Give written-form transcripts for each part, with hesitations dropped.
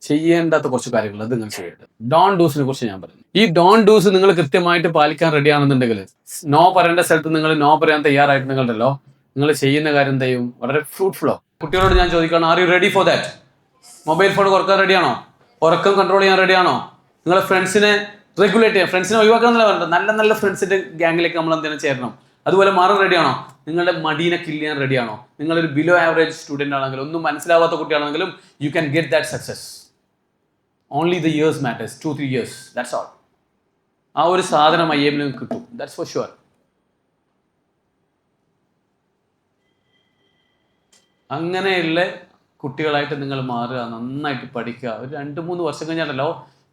ചെയ്യേണ്ടാത്ത കുറച്ച് കാര്യങ്ങൾ അത് നിങ്ങൾ ചെയ്യരുത്. ഡോൺ ഡൂസിനെ കുറിച്ച് ഞാൻ പറയുന്നു. ഈ ഡോൺ ഡൂസ് നിങ്ങൾ കൃത്യമായിട്ട് പാലിക്കാൻ റെഡി ആണെന്നുണ്ടെങ്കിൽ, നോ പറയേണ്ട സ്ഥലത്ത് നിങ്ങൾ നോ പറയാൻ തയ്യാറായിട്ട് നിങ്ങളുണ്ടല്ലോ, നിങ്ങൾ ചെയ്യുന്ന കാര്യം എന്ത് ചെയ്യും? വളരെ ഫ്രൂട്ട്ഫുൾ ആവും. കുട്ടികളോട് ഞാൻ ചോദിക്കണം, are you ready for that? Mobile phone കുറക്കാൻ റെഡിയാണോ? ഉറക്കം കൺട്രോൾ ചെയ്യാൻ റെഡിയാണോ? നിങ്ങളെ ഫ്രണ്ട്സിനെ റെഗുലേറ്റ് ചെയ്യാം. ഫ്രണ്ട്സിനെ ഒഴിവാക്കണം എന്നല്ല പറഞ്ഞത്, നല്ല നല്ല ഫ്രണ്ട്സിന്റെ ഗ്യാങ്ങിലേക്ക് നമ്മൾ എന്തെങ്കിലും ചേരണം. അതുപോലെ മാറാൻ റെഡിയാണോ? നിങ്ങളുടെ മടീനെ കില്ല് ചെയ്യാൻ റെഡിയാണോ? നിങ്ങളൊരു ബിലോ ആവറേജ് സ്റ്റുഡൻ്റ് ആണെങ്കിലും ഒന്നും മനസ്സിലാവാത്ത കുട്ടിയാണെങ്കിലും you can get that success. Only the years matters, 2-3 years, that's all. ആ ഒരു സാധനം IIM കിട്ടും, ദാറ്റ്സ് ഫോർ ഷുവർ. അങ്ങനെയുള്ള കുട്ടികളായിട്ട് നിങ്ങൾ മാറുക, നന്നായിട്ട് പഠിക്കുക. ഒരു 2-3 വർഷം കഴിഞ്ഞാണല്ലോ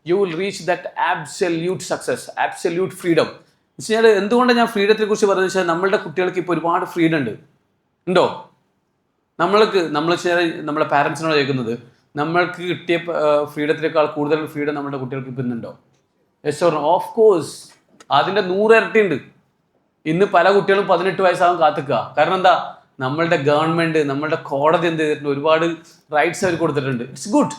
you will reach that absolute success, absolute freedom. എന്ന് വെച്ചാൽ എന്തുകൊണ്ടാണ് ഞാൻ ഫ്രീഡത്തെ കുറിച്ച് പറയുന്നത് വെച്ചാൽ, നമ്മളുടെ കുട്ടികൾക്ക് ഇപ്പോൾ ഒരുപാട് ഫ്രീഡം ഉണ്ടോ? നമ്മൾ നമ്മളെ പാരൻസിനോട് ചോദിക്കുന്നത്, നമ്മൾക്ക് കിട്ടിയ ഫ്രീഡത്തിനേക്കാൾ കൂടുതൽ ഫ്രീഡം നമ്മുടെ കുട്ടികൾക്ക് ഇപ്പം ഇന്നുണ്ടോ? Yes or no? Of course. അതിൻ്റെ 100 ഇരട്ടി ഉണ്ട്. ഇന്ന് പല കുട്ടികളും 18 വയസ്സാകും കാത്തിക്കുക. കാരണം എന്താ? നമ്മളുടെ ഗവൺമെന്റ്, നമ്മളുടെ കോടതി എന്ത് ചെയ്തിട്ടുണ്ട്? ഒരുപാട് റൈറ്റ്സ് അവർ കൊടുത്തിട്ടുണ്ട്. It's good.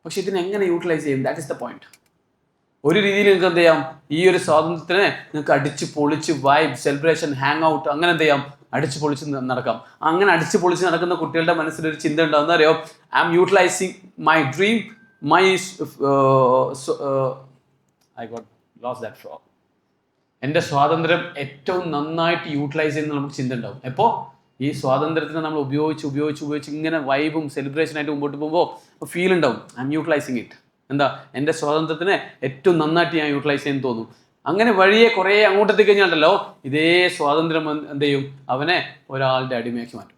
പക്ഷെ ഇതിനെ എങ്ങനെ യൂട്ടിലൈസ് ചെയ്യും? That is the point. ഒരു രീതിയിൽ നിങ്ങൾക്ക് എന്ത് ചെയ്യാം? ഈ ഒരു സ്വാതന്ത്ര്യത്തിനെ നിങ്ങൾക്ക് അടിച്ച് പൊളിച്ച് വൈബ്, സെലിബ്രേഷൻ, ഹാങ് ഔട്ട്, അങ്ങനെ എന്ത് ചെയ്യാം? അടിച്ച് പൊളിച്ച് നടക്കാം. അങ്ങനെ അടിച്ച് പൊളിച്ച് നടക്കുന്ന കുട്ടികളുടെ മനസ്സിലൊരു ചിന്ത ഉണ്ടാവുന്ന അറിയോ? I am utilising my dream, my I got lost that flow. എൻ്റെ സ്വാതന്ത്ര്യം ഏറ്റവും നന്നായിട്ട് യൂട്ടിലൈസ് ചെയ്യുന്ന നമുക്ക് ചിന്ത ഉണ്ടാവും. എപ്പോൾ ഈ സ്വാതന്ത്ര്യത്തിനെ നമ്മൾ ഉപയോഗിച്ച് ഇങ്ങനെ വൈബും സെലിബ്രേഷനായിട്ട് മുമ്പോട്ട് പോകുമ്പോൾ ഫീൽ ഉണ്ടാവും, ഐ ആം യൂട്ടിലൈസിങ് ഇറ്റ്. എന്താ? എൻ്റെ സ്വാതന്ത്ര്യത്തിനെ ഏറ്റവും നന്നായിട്ട് ഞാൻ യൂട്ടിലൈസ് ചെയ്യുന്നു തോന്നും. അങ്ങനെ വഴിയെ കുറേ അങ്ങോട്ടെത്തി കഴിഞ്ഞാണ്ടല്ലോ ഇതേ സ്വാതന്ത്ര്യം എന്ത് ചെയ്യും? അവനെ ഒരാളുടെ അടിമയാക്കി മാറ്റും.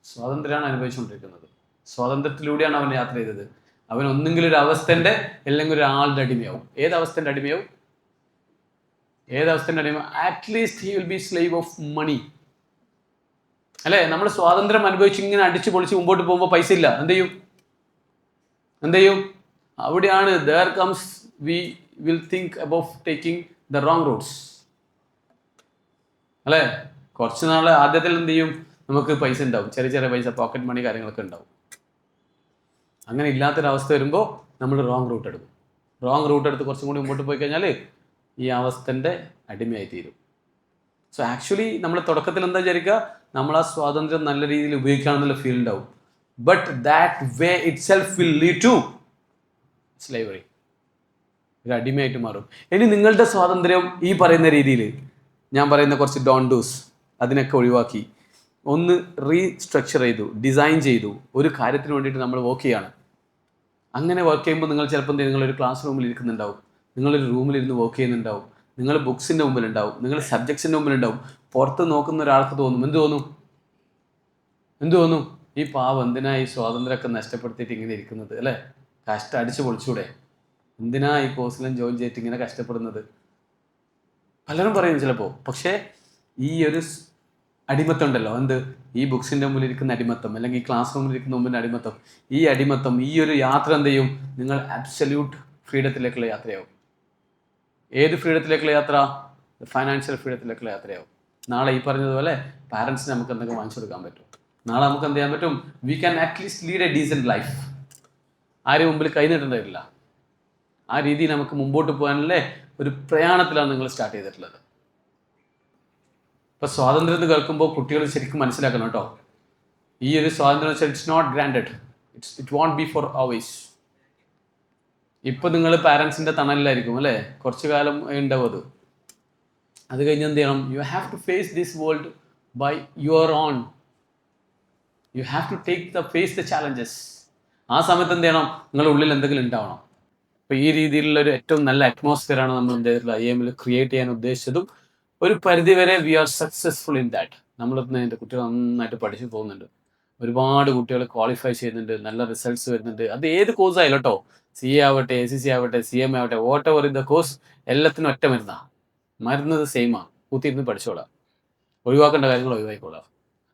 സ്വാതന്ത്ര്യമാണ് അനുഭവിച്ചുകൊണ്ടിരിക്കുന്നത്. സ്വാതന്ത്ര്യത്തിലൂടെയാണ് അവൻ യാത്ര ചെയ്തത്. അവൻ ഒന്നെങ്കിലും ഒരു അവസ്ഥൻ്റെ അല്ലെങ്കിൽ ഒരാളുടെ അടിമയാവും. ഏതവസ്ഥൻ്റെ അടിമയാവും? At least he will be slave of money. അല്ലേ? നമ്മൾ സ്വാതന്ത്ര്യം അനുഭവിച്ച് ഇങ്ങനെ അടിച്ചു പൊളിച്ച് മുമ്പോട്ട് പോകുമ്പോൾ പൈസ ഇല്ല, എന്ത് ചെയ്യും? അവിടെയാണ് there comes we will think about taking the wrong roads. അല്ലേ? കുറച്ച് നാൾ ആദ്യത്തിൽ എന്ത് ചെയ്യും? നമുക്ക് പൈസ ഉണ്ടാവും, ചെറിയ പൈസ, പോക്കറ്റ് മണി, കാര്യങ്ങളൊക്കെ ഉണ്ടാവും. അങ്ങനെ ഇല്ലാത്തൊരവസ്ഥ വരുമ്പോൾ നമ്മൾ റോങ് റൂട്ട് എടുത്ത് കുറച്ചും കൂടി മുമ്പോട്ട് പോയി കഴിഞ്ഞാൽ ഈ അവസ്ഥൻ്റെ അടിമയായി തീരും. സോ ആക്ച്വലി നമ്മൾ തുടക്കത്തിൽ എന്താ വിചാരിക്കുക? നമ്മൾ ആ സ്വാതന്ത്ര്യം നല്ല രീതിയിൽ ഉപയോഗിക്കുകയാണെന്നുള്ള ഫീൽ ഉണ്ടാവും. But that way itself will lead to slavery. ഒരു അടിമയായിട്ട് മാറും. ഇനി നിങ്ങളുടെ സ്വാതന്ത്ര്യം ഈ പറയുന്ന രീതിയിൽ ഞാൻ പറയുന്ന കുറച്ച് ഡോൺ ഡൂസ് അതിനൊക്കെ ഒഴിവാക്കി ഒന്ന് റീസ്ട്രക്ചർ ചെയ്തു, ഡിസൈൻ ചെയ്തു, ഒരു കാര്യത്തിന് വേണ്ടിയിട്ട് നമ്മൾ വർക്ക് ചെയ്യാണ്. അങ്ങനെ വർക്ക് ചെയ്യുമ്പോൾ നിങ്ങൾ ചിലപ്പോൾ നിങ്ങളൊരു ക്ലാസ് റൂമിൽ ഇരിക്കുന്നുണ്ടാവും, നിങ്ങളൊരു റൂമിലിരുന്ന് വർക്ക് ചെയ്യുന്നുണ്ടാവും, നിങ്ങൾ ബുക്സിൻ്റെ മുമ്പിലുണ്ടാവും, നിങ്ങൾ സബ്ജക്ട്സിൻ്റെ മുമ്പിലുണ്ടാവും. പുറത്ത് നോക്കുന്ന ഒരാൾക്ക് തോന്നും, എന്ത് തോന്നും? ഈ പാവം എന്തിനാ ഈ സ്വാതന്ത്ര്യമൊക്കെ നഷ്ടപ്പെടുത്തിയിട്ട് ഇങ്ങനെ ഇരിക്കുന്നത്? അല്ലേ? കഷ്ടം അടിച്ച് പൊളിച്ചൂടെ? എന്തിനാ ഈ കോഴ്സിലും ജോയിൻ ചെയ്തിട്ട് ഇങ്ങനെ കഷ്ടപ്പെടുന്നത്? പലരും പറയും ചിലപ്പോൾ. പക്ഷേ ഈ ഒരു അടിമത്തം ഉണ്ടല്ലോ, ഈ ബുക്സിൻ്റെ മുമ്പിൽ ഇരിക്കുന്ന അടിമത്തം, അല്ലെങ്കിൽ ഈ ക്ലാസ് റൂമിൽ ഇരിക്കുന്ന മുമ്പിൻ്റെ അടിമത്തം, ഈ ഒരു യാത്ര എന്ത് ചെയ്യും? നിങ്ങൾ അബ്സല്യൂട്ട് ഫ്രീഡത്തിലേക്കുള്ള യാത്രയാവും. ഏത് ഫ്രീഡത്തിലേക്കുള്ള യാത്ര? ഫൈനാൻഷ്യൽ ഫ്രീഡത്തിലേക്കുള്ള യാത്രയാവും. നാളെ ഈ പറഞ്ഞതുപോലെ പാരൻസിന് നമുക്ക് എന്തൊക്കെ വാങ്ങിച്ചു കൊടുക്കാൻ പറ്റും. നാളെ നമുക്ക് എന്ത് ചെയ്യാൻ പറ്റും? We can at least lead A decent life. ആരും മുമ്പിൽ കൈ നീട്ടേണ്ടതില്ല. ആ രീതിയിൽ നമുക്ക് മുമ്പോട്ട് പോകാനുള്ള ഒരു പ്രയാണത്തിലാണ് നിങ്ങൾ സ്റ്റാർട്ട് ചെയ്തിട്ടുള്ളത്. ഇപ്പോൾ സ്വാതന്ത്ര്യം കേൾക്കുമ്പോൾ കുട്ടികൾ ശരിക്കും മനസ്സിലാക്കണം കേട്ടോ. ഈ ഒരു സ്വാതന്ത്ര്യം വെച്ചാൽ it's not granted, it won't be for always. ഇപ്പം നിങ്ങൾ പാരൻസിൻ്റെ തണലിലായിരിക്കും, അല്ലേ? കുറച്ച് കാലം ഉണ്ടാവും അത് കഴിഞ്ഞ് എന്ത് ചെയ്യണം? You have to face this world by your own. You have to face the challenges. ആ സമയത്ത് എന്ത് ചെയ്യണം? നിങ്ങളുടെ ഉള്ളിൽ എന്തെങ്കിലും ഉണ്ടാവണം. അപ്പോൾ ഈ രീതിയിലുള്ള ഒരു ഏറ്റവും നല്ല അറ്റ്മോസ്ഫിയറാണ് നമ്മൾ എന്ത് ചെയ്തിട്ടുള്ള IIM ക്രിയേറ്റ് ചെയ്യാൻ ഉദ്ദേശിച്ചതും. ഒരു പരിധിവരെ we are successful in that. നമ്മളിന്ന് കുട്ടികൾ നന്നായിട്ട് പഠിച്ചു പോകുന്നുണ്ട്. ഒരുപാട് കുട്ടികൾ ക്വാളിഫൈ ചെയ്യുന്നുണ്ട്, നല്ല റിസൾട്ട്സ് വരുന്നുണ്ട്. അത് ഏത് കോഴ്സ് ആയാലും കേട്ടോ, CA ആവട്ടെ, ACC ആവട്ടെ, CMA ആവട്ടെ, what ever in the course, എല്ലാത്തിനും ഒറ്റ മരുന്നത് സെയിമാണ്. കൂത്തിയിരുന്ന് പഠിച്ചോളാം, ഒഴിവാക്കേണ്ട കാര്യങ്ങൾ ഒഴിവാക്കിക്കോളാം.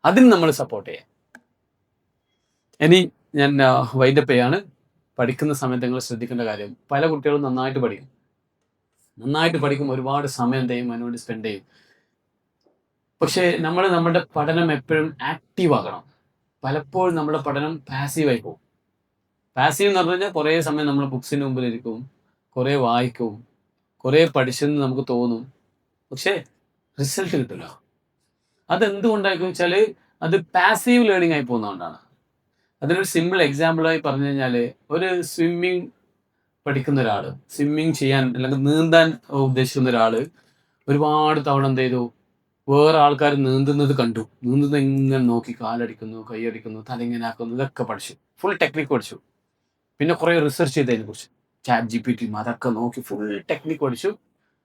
അതിന് നമ്മൾ സപ്പോർട്ട് ചെയ്യാം. ഇനി ഞാൻ വൈൻഡപ്പ് ചെയ്യാണ്. പഠിക്കുന്ന സമയത്ത് നിങ്ങൾ ശ്രദ്ധിക്കേണ്ട കാര്യം, പല കുട്ടികളും നന്നായിട്ട് പഠിക്കും, ഒരുപാട് സമയം എന്ത് ചെയ്യും? അതിനുവേണ്ടി സ്പെൻഡ് ചെയ്യും. പക്ഷേ നമ്മുടെ പഠനം എപ്പോഴും ആക്റ്റീവ് ആകണം. പലപ്പോഴും നമ്മുടെ പഠനം പാസീവായി പോകും. പാസീവ് എന്ന് പറഞ്ഞു കഴിഞ്ഞാൽ കുറേ സമയം നമ്മൾ ബുക്സിന് മുമ്പിലിരിക്കും, കുറേ വായിക്കും, കുറേ പഠിച്ചെന്ന് നമുക്ക് തോന്നും, പക്ഷേ റിസൾട്ട് കിട്ടില്ല. അതെന്തുകൊണ്ടായിരിക്കും വെച്ചാൽ അത് പാസീവ് ലേണിംഗ് ആയി പോകുന്നതുകൊണ്ടാണ്. അതിനൊരു സിമ്പിൾ എക്സാമ്പിളായി പറഞ്ഞു കഴിഞ്ഞാൽ, ഒരു സ്വിമ്മിങ് പഠിക്കുന്ന ഒരാൾ, സ്വിമ്മിങ് ചെയ്യാൻ അല്ലെങ്കിൽ നീന്താൻ ഉദ്ദേശിക്കുന്ന ഒരാൾ ഒരുപാട് തവണ എന്ത് ചെയ്തു, വേറെ ആൾക്കാർ നീന്തുന്നത് കണ്ടു, നീന്തുന്നത് ഇങ്ങനെ നോക്കി കാലടിക്കുന്നു, കൈയടിക്കുന്നു, തലയിങ്ങനെ ആക്കുന്നു, ഇതൊക്കെ പഠിച്ചു, ഫുൾ ടെക്നിക്ക് പഠിച്ചു. പിന്നെ കുറേ റിസർച്ച് ചെയ്തതിനെ കുറിച്ച് ChatGPT അതൊക്കെ നോക്കി ഫുൾ ടെക്നിക്ക് പഠിച്ചു.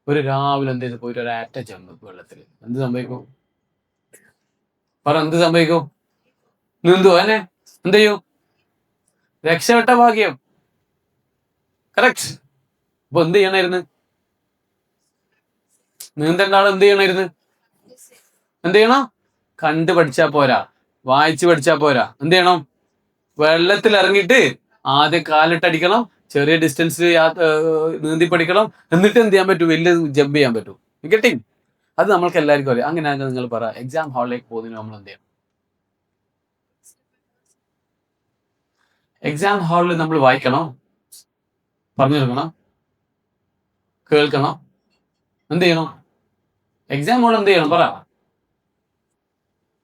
ഒരു രാവിലെ എന്ത് ചെയ്തു, പോയിട്ട് ഒരു ആറ്റ ജമ്പ് വെള്ളത്തിൽ. എന്ത് സംഭവിക്കും? എന്ത് സംഭവിക്കും? നീന്തുവോ? എന്നെ എന്ത് ചെയ്യും? രക്ഷപ്പെട്ട ഭാഗ്യം. കറക്റ്റ്. അപ്പൊ എന്ത് ചെയ്യണമായിരുന്നു? നീന്തേണ്ട ആൾ എന്ത് ചെയ്യണമായിരുന്നു? എന്ത് ചെയ്യണം? കണ്ടു പഠിച്ചാ പോരാ, വായിച്ച് പഠിച്ചാ പോരാ. എന്ത് ചെയ്യണം? വെള്ളത്തിൽ ഇറങ്ങിയിട്ട് ആദ്യം കാലിട്ടടിക്കണം, ചെറിയ ഡിസ്റ്റൻസ് നീന്തി പഠിക്കണം, എന്നിട്ട് എന്ത് ചെയ്യാൻ പറ്റും? വലിയ ജമ്പ് ചെയ്യാൻ പറ്റും. കിട്ടി? അത് നമ്മൾക്ക് എല്ലാവർക്കും അറിയാം. അങ്ങനെ നിങ്ങൾ പറ, എക്സാം ഹാളിലേക്ക് പോകുന്നതിന് നമ്മൾ എന്ത് ചെയ്യണം? എക്സാം ഹാളിൽ നമ്മൾ വായിക്കണം, പറഞ്ഞു കൊടുക്കണം, കേൾക്കണം. എന്ത് ചെയ്യണം? എക്സാം ഹാളിൽ എന്ത് ചെയ്യണം? പറ.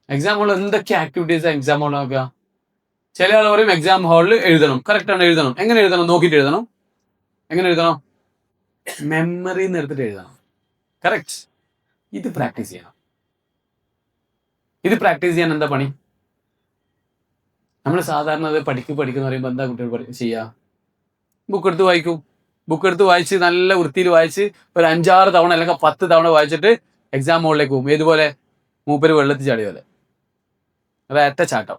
എക്സാം ഹാളിൽ എന്തൊക്കെ ആക്ടിവിറ്റീസ് എക്സാം ഹാളിൽ നോക്കുക? ചില ആൾ പറയും എക്സാം ഹാളിൽ എഴുതണം. കറക്റ്റ് ആണ്, എഴുതണം. എങ്ങനെ എഴുതണം? നോക്കിയിട്ട് എഴുതണം. എങ്ങനെ എഴുതണം? മെമ്മറിന്ന് എടുത്തിട്ട് എഴുതണം. കറക്റ്റ്. ഇത് പ്രാക്ടീസ് ചെയ്യണം. ഇത് പ്രാക്ടീസ് ചെയ്യാൻ എന്താ പണി? നമ്മൾ സാധാരണ അത് പഠിക്കുന്ന പറയുമ്പോൾ എന്താ കുട്ടികൾ ചെയ്യുക? ബുക്ക് എടുത്ത് വായിക്കും. ബുക്ക് എടുത്ത് വായിച്ച് നല്ല വൃത്തിയിൽ വായിച്ച് ഒരു 5-6 തവണ അല്ലെങ്കിൽ 10 തവണ വായിച്ചിട്ട് എക്സാം ഹോളിലേക്ക് പോകും. ഏതുപോലെ? മൂപ്പര് വെള്ളത്തിൽ ചാടിയ പോലെ, ഒരേറ്റ ചാട്ടം.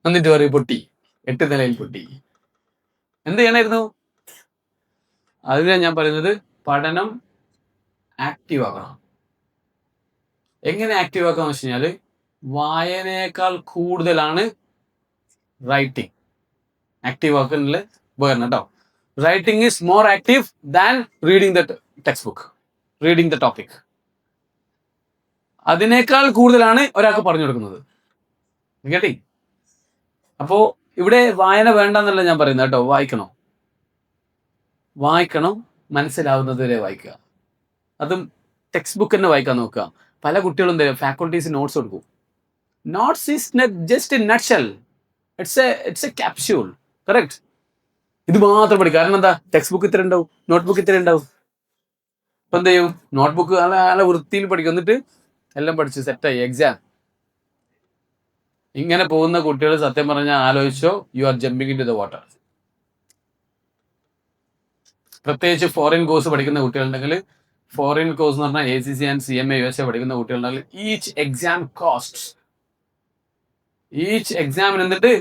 എന്നിട്ട് പറയും പൊട്ടി, 8 നിലയിൽ പൊട്ടി. എന്ത് ചെയ്യണമായിരുന്നു? അതിനാണ് ഞാൻ പറയുന്നത്, പഠനം ആക്റ്റീവ് ആക്കണം. എങ്ങനെ ആക്റ്റീവ് ആക്കാന്ന് വെച്ച് കഴിഞ്ഞാൽ, വായനയേക്കാൾ കൂടുതലാണ് റൈറ്റിംഗ് ആക്റ്റീവ് ആക്കാനുള്ള ഉപകരണം കേട്ടോ. Writing is more active than reading the text book, reading the topic. അതിനേക്കാൾ കൂടുതലാണ് ഒരാൾക്ക് പറഞ്ഞു കൊടുക്കുന്നത്. കേട്ടി? അപ്പോ ഇവിടെ വായന വേണ്ടെന്നല്ല ഞാൻ പറയുന്നത് കേട്ടോ. വായിക്കണം, മനസ്സിലാവുന്നത് വരെ വായിക്കുക. അതും ടെക്സ്റ്റ് ബുക്ക് തന്നെ വായിക്കാൻ നോക്കുക. പല കുട്ടികളും എന്താ, ഫാക്കൾട്ടീസ് നോട്ട്സ് കൊടുക്കും. Notes is just A nutshell, it's A capsule. Correct. ഇത് മാത്രം പഠിക്കും. കാരണം എന്താ? ടെക്സ്റ്റ് ബുക്ക് ഇത്ര ഉണ്ടാവും, നോട്ട് ബുക്ക് ഇത്ര ഉണ്ടാവും. ഇപ്പൊ എന്ത് ചെയ്യും? നോട്ട് ബുക്ക് നല്ല വൃത്തിയിൽ പഠിക്കും, എന്നിട്ട് എല്ലാം പഠിച്ച് സെറ്റായി എക്സാം. ഇങ്ങനെ പോകുന്ന കുട്ടികൾ സത്യം പറഞ്ഞാൽ ആലോചിച്ചോ, you are jumping in to the water. പ്രത്യേകിച്ച് ഫോറിൻ കോഴ്സ് പഠിക്കുന്ന കുട്ടികളുണ്ടെങ്കിൽ, ഫോറിൻ കോഴ്സ് എന്ന് പറഞ്ഞാൽ ACC ആൻഡ് CMA USA പഠിക്കുന്ന കുട്ടികളുണ്ടെങ്കിൽ, ഈച്ച് എക്സാമിന് എന്നിട്ട്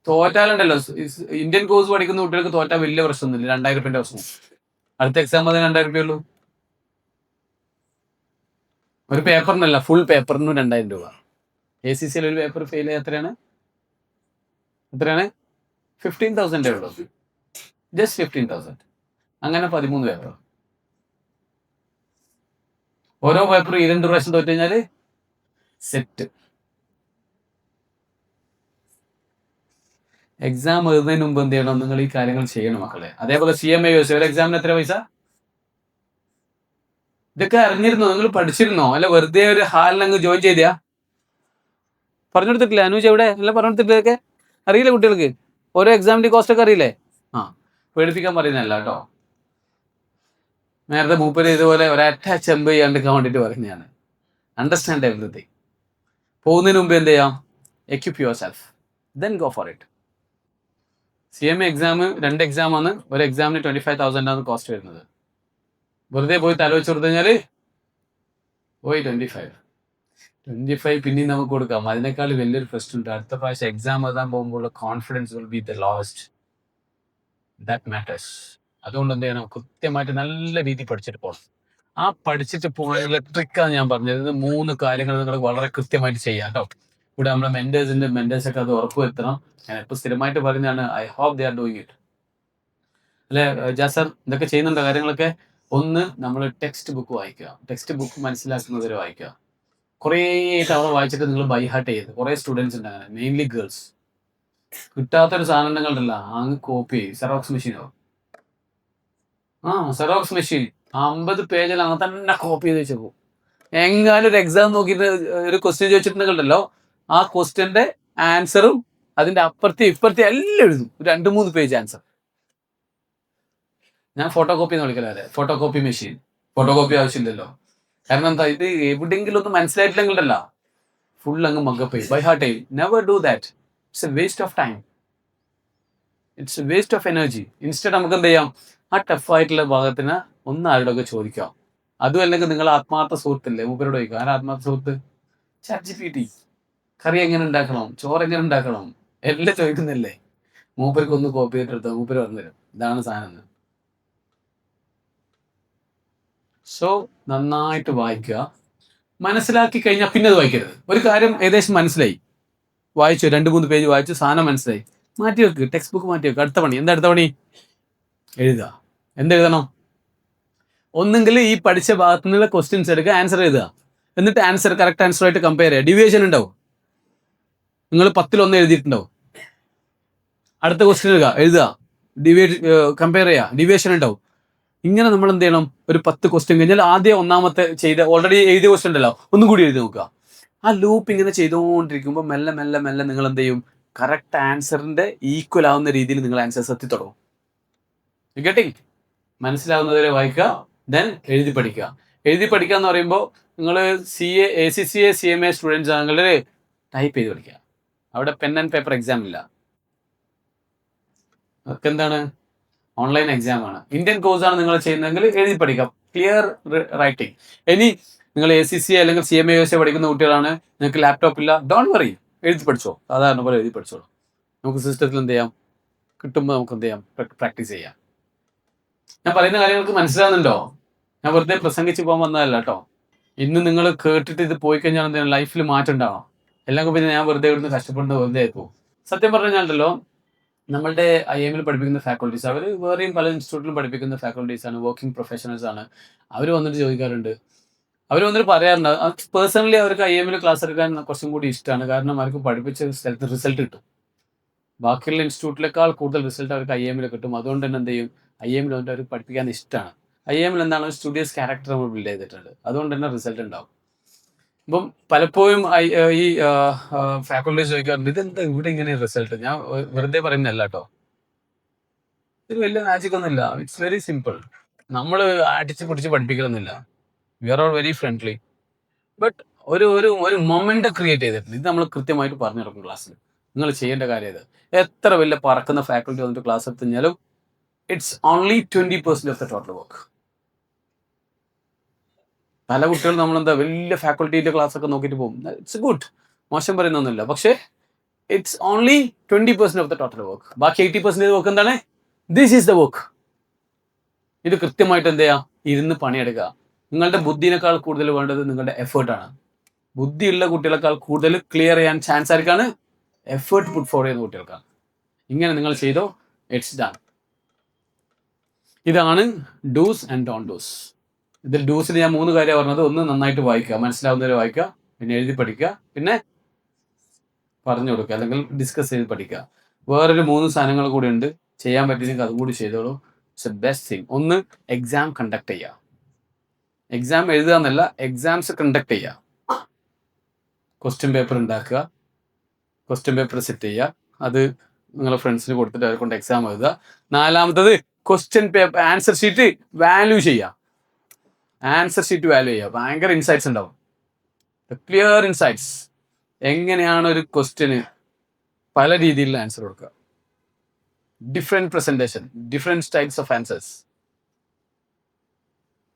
തോറ്റാലുണ്ടല്ലോ, ഇന്ത്യൻ കോഴ്സ് പഠിക്കുന്ന കുട്ടികൾക്ക് തോറ്റാൽ വലിയ പ്രശ്നമൊന്നുമില്ല. 2000 രൂപയുടെ പ്രശ്നം. അടുത്ത എക്സാം അതിന് 2000 രൂപയുള്ളൂ. ഒരു പേപ്പറിനല്ല, ഫുൾ പേപ്പറിന് 2000 രൂപ. ACC ഒരു പേപ്പർ ഫെയിൽ ചെയ്യാൻ എത്രയാണ്? 15,000 ഉള്ളൂ. ജസ്റ്റ് 15,000. അങ്ങനെ 13 പേപ്പർ. ഓരോ പേപ്പർ 2 പ്രാവശ്യം തോറ്റു കഴിഞ്ഞാൽ സെറ്റ്. എക്സാം എഴുതുന്നതിന് മുമ്പ് എന്ത് ചെയ്യണം? നിങ്ങൾ ഈ കാര്യങ്ങൾ ചെയ്യണം മക്കളെ. അതേപോലെ CMA USA ഒരു എക്സാമിന് എത്ര പൈസ? ഇതൊക്കെ അറിഞ്ഞിരുന്നോ? നിങ്ങൾ പഠിച്ചിരുന്നോ? അല്ല വെറുതെ ഒരു ഹാലിനങ്ങ് ജോയിൻ ചെയ്തിയാ? പറഞ്ഞെടുത്തിട്ടില്ല? അനുജ് എവിടെ? എല്ലാം പറഞ്ഞെടുത്തിട്ട് ഇതൊക്കെ അറിയില്ല കുട്ടികൾക്ക്? ഓരോ എക്സാമിന്റെ കോസ്റ്റ് ഒക്കെ അറിയില്ലേ? പേടിപ്പിക്കാൻ പറയുന്നതല്ല കേട്ടോ. നേരത്തെ മൂപ്പര് ഇതുപോലെ ഒരൊറ്റ ചെമ്പ് ചെയ്യാണ്ടിരിക്കാൻ വേണ്ടിയിട്ട് പറയുന്നതാണ്. Understand everything. പോകുന്നതിന് മുമ്പ് എന്ത് ചെയ്യാം? Equip your self, then go for it. CMA exam 2 എക്സാമാണ്. ഒരു എക്സാമിന് 25,000 ആണ് കോസ്റ്റ് വരുന്നത്. വെറുതെ പോയി തലവെച്ച് കൊടുത്തു കഴിഞ്ഞാൽ പോയി 25 പിന്നെയും നമുക്ക് കൊടുക്കാം. അതിനേക്കാൾ വലിയൊരു പ്രശ്നമുണ്ട്. അടുത്ത പ്രാവശ്യം എക്സാം എഴുതാൻ പോകുമ്പോൾ confidence will be the lowest. That matters. അതുകൊണ്ട് എന്ത് ചെയ്യണം? കൃത്യമായിട്ട് നല്ല രീതിയിൽ പഠിച്ചിട്ട് പോകണം. ആ പഠിച്ചിട്ട് പോകാനുള്ള ട്രിക്കാണ് ഞാൻ പറഞ്ഞത്. 3 കാര്യങ്ങൾ നിങ്ങൾ വളരെ കൃത്യമായിട്ട് ചെയ്യാം കേട്ടോ. ഇവിടെ നമ്മുടെ മെന്റേഴ്സൊക്കെ അത് ഉറപ്പുവരുത്തണം. ഞാൻ ഇപ്പൊ സ്ഥിരമായിട്ട് പറയുന്നതാണ്, I hope they are doing it. അല്ലെ ജാസർ? ഇതൊക്കെ ചെയ്യുന്നുണ്ടോ കാര്യങ്ങളൊക്കെ? ഒന്ന്, നമ്മൾ ടെക്സ്റ്റ് ബുക്ക് വായിക്കുക. ടെക്സ്റ്റ് ബുക്ക് മനസ്സിലാക്കുന്നവരെ വായിക്കുക. കുറേ തവണ വായിച്ചിട്ട് നിങ്ങൾ ബൈ ഹാർട്ട് ചെയ്ത് കുറേ സ്റ്റുഡൻസ് ഉണ്ട് അങ്ങനെ, മെയിൻലി ഗേൾസ്. കിട്ടാത്തൊരു സാധനം ഉണ്ടല്ല, അങ്ങ് കോപ്പി ചെയ്യും. സെറോക്സ് മെഷീനോ? സെറോക്സ് മെഷീൻ 50 പേജിൽ അങ്ങനെ തന്നെ കോപ്പി ചെയ്ത് വെച്ചേക്കും. എങ്ങാനും ഒരു എക്സാം നോക്കിയിട്ട് ഒരു ക്വസ്റ്റ്യൻ ചോദിച്ചിട്ടുണ്ടെങ്കിലോ, ആ ക്വസ്റ്റ്യന്റെ ആൻസറും അതിന്റെ അപ്പുറത്തെ ഇപ്പുറത്തെ എല്ലാം എഴുതും. 2-3 പേജ് ആൻസർ. ഞാൻ ഫോട്ടോ കോപ്പി എന്ന് വിളിക്കലേ, photo copy machine. Photo copy ആവശ്യമില്ലല്ലോ. കാരണം എന്താ, ഇത് എവിടെയെങ്കിലും ഒന്ന് മനസ്സിലായിട്ടില്ലെങ്കിലല്ല ഫുൾ അങ്ങ് മഗപ്പ് ചെയ്യും, ബൈ ഹാർട്ട് ചെയ്യും. Never do that. It's A waste of time, it's A waste of energy. Instead നമുക്ക് എന്ത് ചെയ്യാം, ആ ടഫായിട്ടുള്ള ഭാഗത്തിന് ഒന്ന് ആരോടൊക്കെ ചോദിക്കാം. അതും അല്ലെങ്കിൽ നിങ്ങൾ ആത്മാർത്ഥ സുഹൃത്തില്ലേ, മൂപ്പരോട് ചോദിക്കാം. ആരാ ആത്മാർത്ഥ സുഹൃത്ത്? ChatGPT. കറി എങ്ങനെ ഉണ്ടാക്കണം, ചോറ് എങ്ങനെ ഉണ്ടാക്കണം, എല്ലാം ചോദിക്കുന്നില്ലേ. മൂപ്പർക്ക് ഒന്ന് കോപ്പി ചെയ്തിട്ടെടുത്തോ, മൂപ്പര് പറഞ്ഞുതരും ഇതാണ് സാധനം. സോ നന്നായിട്ട് വായിക്കുക. മനസ്സിലാക്കി കഴിഞ്ഞാൽ പിന്നെ അത് വായിക്കരുത്. ഒരു കാര്യം ഏകദേശം മനസ്സിലായി, വായിച്ചു 2-3 പേജ് വായിച്ചു, സാധനം മനസ്സിലായി, മാറ്റി വെക്ക്. ടെക്സ്റ്റ് ബുക്ക് മാറ്റി വെക്ക്. അടുത്ത പണി എന്താ? അടുത്ത പണി എഴുതുക. എന്തെഴുതണം? ഒന്നെങ്കിൽ ഈ പഠിച്ച ഭാഗത്തു നിന്നുള്ള ക്വസ്റ്റ്യൻസ് എടുക്കുക, ആൻസർ എഴുതുക. എന്നിട്ട് ആൻസർ കറക്റ്റ് ആൻസറുമായിട്ട് കമ്പയർ ചെയ്യുക. ഡിവിയേഷൻ ഉണ്ടാവും. നിങ്ങൾ 10-ൽ 1 എഴുതിയിട്ടുണ്ടാവും. അടുത്ത ക്വസ്റ്റ്യൻ എഴുതുക, കമ്പയർ ചെയ്യുക, ഡിവിയേഷൻ ഉണ്ടാവും. ഇങ്ങനെ നമ്മൾ എന്ത് ചെയ്യണം? ഒരു 10 ക്വസ്റ്റ്യൻ കഴിഞ്ഞാൽ ആദ്യം ഒന്നാമത്തെ ചെയ്ത ഓൾറെഡി എഴുതിയ ക്വസ്റ്റ്യൻ ഉണ്ടല്ലോ, ഒന്നും കൂടി എഴുതി നോക്കുക. ആ ലൂപ്പ് ഇങ്ങനെ ചെയ്തുകൊണ്ടിരിക്കുമ്പോൾ മെല്ലെ മെല്ലെ മെല്ലെ നിങ്ങൾ എന്ത് ചെയ്യും? കറക്റ്റ് ആൻസറിന്റെ ഈക്വൽ ആവുന്ന രീതിയിൽ നിങ്ങൾ ആൻസേഴ്സ് എത്തിത്തുടങ്ങും. ഗെറ്റിംഗ്? മനസ്സിലാവുന്നവരെ വായിക്കുക, ദെൻ എഴുതി പഠിക്കുക. എഴുതി പഠിക്കുക എന്ന് പറയുമ്പോൾ നിങ്ങൾ CA ACCA CMA സ്റ്റുഡൻസ് ആണെങ്കിൽ ടൈപ്പ് ചെയ്ത് പഠിക്കുക. അവിടെ പെൻ ആൻഡ് പേപ്പർ എക്സാം ഇല്ല. അതൊക്കെ എന്താണ്? ഓൺലൈൻ എക്സാം ആണ്. ഇന്ത്യൻ കോഴ്സാണ് നിങ്ങൾ ചെയ്യുന്നതെങ്കിൽ എഴുതി പഠിക്കാം, ക്ലിയർ റൈറ്റിംഗ്. ഇനി നിങ്ങൾ ACCA അല്ലെങ്കിൽ CMA USA പഠിക്കുന്ന കുട്ടികളാണ്, നിങ്ങൾക്ക് ലാപ്ടോപ്പ് ഇല്ല, ഡോണ്ട് വറി, എഴുതി പഠിച്ചോ, സാധാരണ പോലെ എഴുതി പഠിച്ചോളൂ. നമുക്ക് സിസ്റ്റത്തിൽ എന്ത് ചെയ്യാം, കിട്ടുമ്പോൾ നമുക്ക് എന്ത് ചെയ്യാം, പ്രാക്ടീസ് ചെയ്യാം. ഞാൻ പറയുന്ന കാര്യങ്ങൾക്ക് മനസ്സിലാവുന്നുണ്ടോ? ഞാൻ വെറുതെ പ്രസംഗിച്ച് പോകാൻ വന്നതല്ല കേട്ടോ. ഇന്ന് നിങ്ങൾ കേട്ടിട്ട് ഇത് പോയി കഴിഞ്ഞാൽ എന്താണ് ലൈഫിൽ മാറ്റം ഉണ്ടാവണം. എല്ലാം പിന്നെ ഞാൻ വെറുതെ ഇവിടുന്ന് കഷ്ടപ്പെടുന്നത് വെറുതെ ആയിപ്പോ. സത്യം പറഞ്ഞാലോ, നമ്മളുടെ IIM പഠിപ്പിക്കുന്ന ഫാക്കൾട്ടീസ് അവർ വേറെയും പല ഇൻസ്റ്റിറ്റ്യൂട്ടിലും പഠിപ്പിക്കുന്ന ഫാക്കൾട്ടീസ് ആണ്, വർക്കിംഗ് പ്രൊഫഷണൽസ് ആണ്. അവർ വന്നിട്ട് ചോദിക്കാറുണ്ട്, അവർ വന്നിട്ട് പറയാറുണ്ട്, പേഴ്സണലി അവർക്ക് IIM ക്ലാസ് എടുക്കാൻ കുറച്ചും കൂടി ഇഷ്ടമാണ്. കാരണം അവർക്ക് പഠിപ്പിച്ച സ്ഥലത്ത് റിസൾട്ട് കിട്ടും. ബാക്കിയുള്ള ഇൻസ്റ്റിറ്റ്യൂട്ടിലേക്കാൾ കൂടുതൽ റിസൾട്ട് അവർക്ക് IIM കിട്ടും. അതുകൊണ്ട് തന്നെ എന്ത് ചെയ്യും, IIM വന്നിട്ട് അവർക്ക് പഠിപ്പിക്കാൻ ഇഷ്ടമാണ്. IIM എന്താണ്, സ്റ്റുഡിയസ് ക്യാരക്ടർ നമ്മൾ ബിൽഡ് ചെയ്തിട്ടുണ്ട്. അതുകൊണ്ട് തന്നെ റിസൾട്ട് ഉണ്ടാവും. അപ്പം പലപ്പോഴും ഈ ഫാക്കൾട്ടീസ് ചോദിക്കാറുണ്ട്, ഇതെന്താ ഇവിടെ ഇങ്ങനെ റിസൾട്ട്? ഞാൻ വെറുതെ പറയുന്നതല്ല കേട്ടോ, ഇത് വലിയ മാജിക് ഒന്നുമില്ല. It's very simple. നമ്മൾ അടിച്ച് പിടിച്ച് പഠിപ്പിക്കണമെന്നില്ല. We are all very friendly. But ഒരു ഒരു ഒരു മൊമെന്റ് ക്രിയേറ്റ് ചെയ്തിട്ടുണ്ട്. ഇത് നമ്മൾ കൃത്യമായിട്ട് പറഞ്ഞു കൊടുക്കും ക്ലാസ്സിൽ. നിങ്ങൾ ചെയ്യേണ്ട കാര്യം ഇത്. എത്ര വലിയ പറക്കുന്ന ഫാക്കൾട്ടി വന്നിട്ട് ക്ലാസ് എടുത്തു കഴിഞ്ഞാലും it's only 20% of the total work. പല കുട്ടികൾ നമ്മളെന്താ വലിയ ഫാക്കൾട്ടിയുടെ ക്ലാസ് ഒക്കെ നോക്കിയിട്ട് പോകും. ഇറ്റ്സ് ഗുഡ്, മോശം പറയുന്നൊന്നുമില്ല. പക്ഷേ it's only 20% of the total work. ബാക്കി 80% വർക്ക് എന്താണ്? This is the work. ഇത് കൃത്യമായിട്ട് എന്ത് ചെയ്യുക, ഇരുന്ന് പണിയെടുക്കുക. നിങ്ങളുടെ ബുദ്ധിനേക്കാൾ കൂടുതൽ വേണ്ടത് നിങ്ങളുടെ എഫേർട്ടാണ്. ബുദ്ധിയുള്ള കുട്ടികളെക്കാൾ കൂടുതൽ ക്ലിയർ ചെയ്യാൻ ചാൻസ് ആർക്കാണ്? എഫേർട്ട് പുട്ട് ഫോർ ചെയ്യുന്ന കുട്ടികൾക്കാണ്. ഇങ്ങനെ നിങ്ങൾ ചെയ്തോ, ഇറ്റ്സ് ഡൺ. ഇതാണ് ഡൂസ് ആൻഡ് ഡോണ്ട് ഡൂസ്. ഇതിൽ ഡൂസിന് ഞാൻ 3 കാര്യമാണ് പറഞ്ഞത്. ഒന്ന്, നന്നായിട്ട് വായിക്കുക, മനസ്സിലാവുന്നവരെ വായിക്കുക. പിന്നെ എഴുതി പഠിക്കുക. പിന്നെ പറഞ്ഞു കൊടുക്കുക അല്ലെങ്കിൽ ഡിസ്കസ് ചെയ്ത് പഠിക്കുക. വേറൊരു 3 സാധനങ്ങൾ കൂടി ഉണ്ട്, ചെയ്യാൻ പറ്റിയെങ്കിൽ അതും കൂടി ചെയ്തോളൂ. It's a best thing. ഒന്ന്, എക്സാം കണ്ടക്ട് ചെയ്യുക. എക്സാം എഴുതുക എന്നല്ല, എക്സാംസ് കണ്ടക്ട് ചെയ്യുക. ക്വസ്റ്റ്യൻ പേപ്പർ ഉണ്ടാക്കുക, ക്വസ്റ്റ്യൻ പേപ്പർ സെറ്റ് ചെയ്യുക, അത് നിങ്ങളുടെ ഫ്രണ്ട്സിന് കൊടുത്തിട്ട് അവരെ കൊണ്ട് എക്സാം എഴുതുക. 4-മത്തത്, question paper answer sheet value ചെയ്യുക. ആൻസർ ഷീറ്റ് വാല്യൂ ചെയ്യുക. ഭയങ്കര ഇൻസൈറ്റ്സ് ഉണ്ടാവും, ക്ലിയർ ഇൻസൈറ്റ്സ്. എങ്ങനെയാണ് ഒരു ക്വസ്റ്റ്യന് പല രീതിയിലുള്ള ആൻസർ കൊടുക്കുക, different presentation, different styles of answers.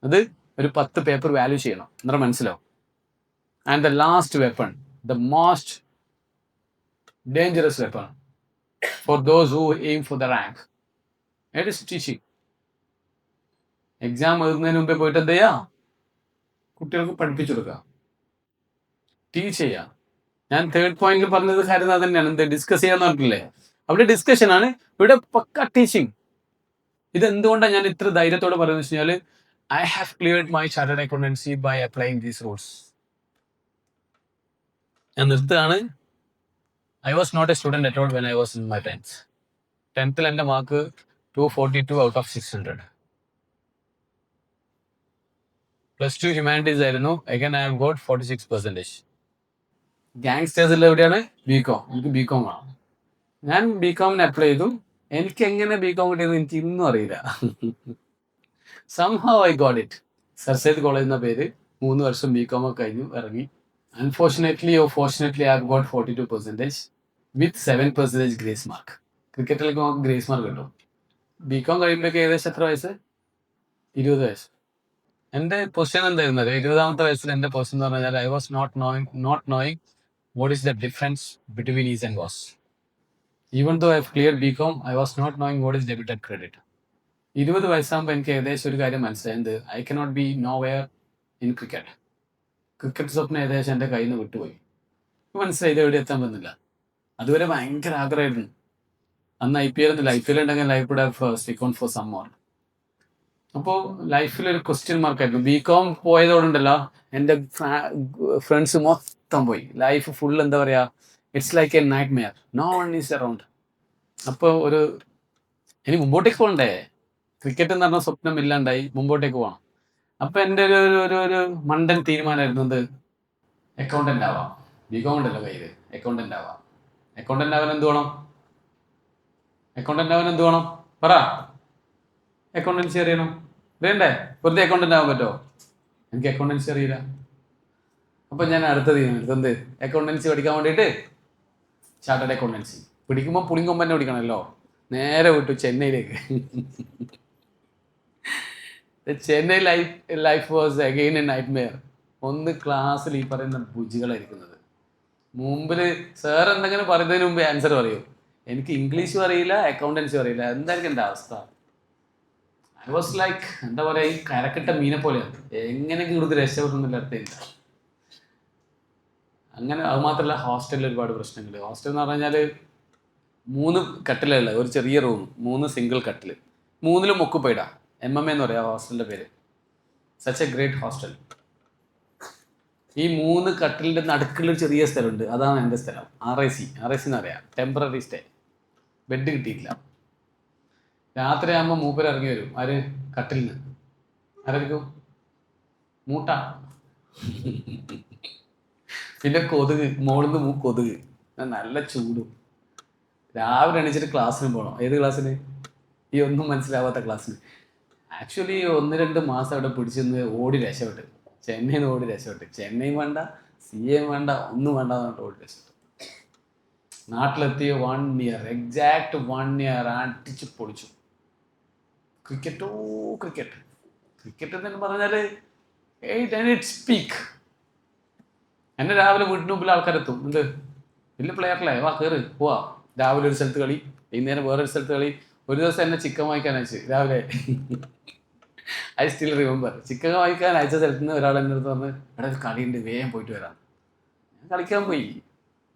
അത് ഒരു 10 പേപ്പർ വാല്യൂ ചെയ്യണം, എന്നിട്ട് മനസ്സിലാവും. And the last weapon, the most dangerous weapon for those who aim for the rank, it is teaching. Exam എഴുതുന്നതിന് മുമ്പേ പോയിട്ട് എന്ത് ചെയ്യുക, കുട്ടികൾക്ക് പഠിപ്പിച്ചു കൊടുക്കുക, ടീച്ച് ചെയ്യുക. ഞാൻ 3rd പോയിന്റിൽ പറഞ്ഞത് കാര്യം അത് തന്നെയാണ്. എന്ത് ഡിസ്കസ് ചെയ്യാന്ന് പറഞ്ഞിട്ടില്ലേ, അവിടെ ഡിസ്കഷൻ ആണ്, ഇവിടെ പക്ക ടീച്ചിങ്. ഇത് എന്തുകൊണ്ടാണ് ഞാൻ ഇത്ര ധൈര്യത്തോടെ പറയുന്നത് വെച്ച് കഴിഞ്ഞാൽ, I have cleared my chartered accountancy by applying these rules. ഞാൻ നിർത്തുകയാണ്. I was not a student at all when I was in my 10th. 10th എൻ്റെ മാർക്ക് 242 ഔട്ട് ഓഫ് 600. +2 ഹ്യൂമാനിറ്റീസ് ആയിരുന്നു. Again I have got 46%. ഗാങ്സ്റ്റേഴ്സിൽ എവിടെയാണ്? BCom. എനിക്ക് BCom വേണം. ഞാൻ ബികോമിന് apply ചെയ്തു. എനിക്ക് എങ്ങനെ ബികോം കിട്ടിയത് എനിക്ക് ഇന്നും അറിയില്ല. Somehow I got it. Sir said college എന്ന പേര്. 3 വർഷം ബികോം ഒക്കെ കഴിഞ്ഞു ഇറങ്ങി. Unfortunately or fortunately I have got 42% with 7% grace mark. ക്രിക്കറ്റിലേക്ക് നമുക്ക് ഗ്രേസ് മാർക്ക് കിട്ടും. ബികോം കഴിയുമ്പോഴേക്ക് ഏകദേശം എത്ര വയസ്സ്? 20 വയസ്സ്. എൻ്റെ പൊസിഷൻ എന്തായിരുന്നു? 20ാമത്തെ വയസ്സിൽ എൻ്റെ പൊസിഷൻ എന്ന് പറഞ്ഞാൽ I was not knowing what is the difference between is and was. Even though I have cleared BCom, I was not knowing what is debit and credit. 20 വയസ്സാകുമ്പോൾ എനിക്ക് ഏകദേശം ഒരു കാര്യം മനസ്സിലായത്, I cannot be nowhere in cricket. Cricket സ്വപ്നം ഏകദേശം എൻ്റെ കയ്യിൽ നിന്ന് വിട്ടുപോയി. മനസ്സിലായി ഇത് എവിടെ എത്താൻ പറ്റുന്നില്ല. അതുവരെ ഭയങ്കര ആഗ്രഹമായിരുന്നു. അന്ന് IPL ഒന്നുമില്ല. IPL ഉണ്ടെങ്കിൽ life would have stick on for some more. അപ്പോൾ ലൈഫിലൊരു ക്വസ്റ്റ്യൻ മാർക്കായിരുന്നു. ബികോം പോയതോടുണ്ടല്ലോ എൻ്റെ ഫ്രണ്ട്സ് മൊത്തം പോയി. ലൈഫ് ഫുൾ എന്താ പറയുക, it's like a nightmare. No one is around. അപ്പോൾ ഇനി മുമ്പോട്ടേക്ക് പോകണ്ടേ? ക്രിക്കറ്റ് എന്ന് പറഞ്ഞ സ്വപ്നം ഇല്ലാണ്ടായി, മുമ്പോട്ടേക്ക് പോകണം. അപ്പോൾ എൻ്റെ ഒരു മണ്ടൻ തീരുമാനമായിരുന്നു എന്ത്, അക്കൗണ്ടൻ്റ് ആവാം. ബികോം ഉണ്ടല്ലോ കയ്യിൽ, അക്കൗണ്ടൻ്റ് ആവാം. അക്കൗണ്ടൻ്റ് ആവാൻ എന്ത് വേണം? പറ. അക്കൗണ്ടൻസി അറിയണം. അറിയണ്ടേ? വെറുതെ അക്കൗണ്ടൻ്റ് ആവാൻ പറ്റുമോ? എനിക്ക് അക്കൗണ്ടൻസി അറിയില്ല. അപ്പം ഞാൻ അടുത്ത തീരുമാനം എന്ത്, അക്കൗണ്ടൻസി പഠിക്കാൻ വേണ്ടിയിട്ട് ചാർട്ടേഡ് അക്കൗണ്ടൻസി പിടിക്കുമ്പോൾ പുളിങ്കൊമ്പ് തന്നെ പിടിക്കണമല്ലോ. നേരെ വിട്ടു ചെന്നൈയിലേക്ക്. Chennai life was again A night Meyer. ഒന്ന് ക്ലാസ്സിൽ ഈ പറയുന്ന ബുജികളായിരിക്കുന്നത്. മുമ്പിൽ സാർ എന്തെങ്കിലും പറയുന്നതിന് മുമ്പ് ആൻസർ പറയും. എനിക്ക് ഇംഗ്ലീഷും അറിയില്ല, അക്കൗണ്ടൻസിയും അറിയില്ല. എന്തായിരിക്കും എൻ്റെ അവസ്ഥ? ഐ വാസ് ലൈക്ക് എന്താ പറയുക, ഈ കരക്കിട്ട മീനെ പോലെയാണ്. എങ്ങനെയെങ്കിലും ഇവിടുത്തെ രക്ഷപ്പെടുന്നില്ല അടുത്തില്ല. അങ്ങനെ അത് മാത്രമല്ല, ഹോസ്റ്റലിൽ ഒരുപാട് പ്രശ്നങ്ങൾ. ഹോസ്റ്റൽ എന്ന് പറഞ്ഞു കഴിഞ്ഞാൽ 3 കട്ടിലുള്ള ഒരു ചെറിയ റൂം, 3 സിംഗിൾ കട്ടിൽ, 3ലും ഒക്കുപ്പൈഡാ. MMA എന്ന് പറയാം ഹോസ്റ്റലിൻ്റെ പേര്. Such A great hostel. ഈ 3 കട്ടിലിൻ്റെ നടുക്കുള്ളൊരു ചെറിയ സ്ഥലമുണ്ട്, അതാണ് എൻ്റെ സ്ഥലം. RIC എന്ന് പറയാം, ടെമ്പററി സ്റ്റേ. ബെഡ് കിട്ടിയിട്ടില്ല. രാത്രി ആകുമ്പോൾ മൂപ്പര് ഇറങ്ങി വരും. ആര്? കട്ടിൽ നിന്ന്. ആരായിരിക്കും? മൂട്ട. പിന്നെ കൊതുക്, മോളിൽ നിന്ന് കൊതുക്, നല്ല ചൂടും. രാവിലെ എണീച്ചിട്ട് ക്ലാസ്സിന് പോകണം. ഏത് ക്ലാസ്സിന്? ഈ ഒന്നും മനസ്സിലാവാത്ത ക്ലാസ്സിന്. ആക്ച്വലി 1-2 മാസം അവിടെ പിടിച്ചിരുന്ന് ഓടി രക്ഷപ്പെട്ട്. ചെന്നൈയിൽ നിന്ന് ഓടി രക്ഷപ്പെട്ട്. ചെന്നൈ വേണ്ട, CA വേണ്ട, ഒന്നും വേണ്ട എന്നിട്ട് ഓടി രക്ഷപ്പെട്ടു. നാട്ടിലെത്തിയ 1 ഇയർ, എക്സാക്ട് 1 ഇയർ അടിച്ച് പൊളിച്ചു. ക്രിക്കറ്റ് എന്ന് പറഞ്ഞാൽ ഇറ്റ്സ് പീക്ക്. എന്നെ രാവിലെ വീട്ടിന് മുമ്പിൽ ആൾക്കാരെത്തും. എന്ത് വലിയ പ്ലെയറല്ലേ, വാ കയറി പോവാ. രാവിലെ ഒരു സ്ഥലത്ത് കളി, വൈകുന്നേരം വേറൊരു സ്ഥലത്ത് കളി. ഒരു ദിവസം എന്നെ ചിക്കൻ വാങ്ങിക്കാൻ അയച്ചു രാവിലെ. I still remember. ചിക്കൻ വാങ്ങിക്കാൻ അയച്ച സ്ഥലത്ത് നിന്ന് ഒരാൾ എൻ്റെ അടുത്ത് പറഞ്ഞ്, ഇവിടെ ഒരു കളിയുണ്ട്, വേഗം പോയിട്ട് വരാം. ഞാൻ കളിക്കാൻ പോയി.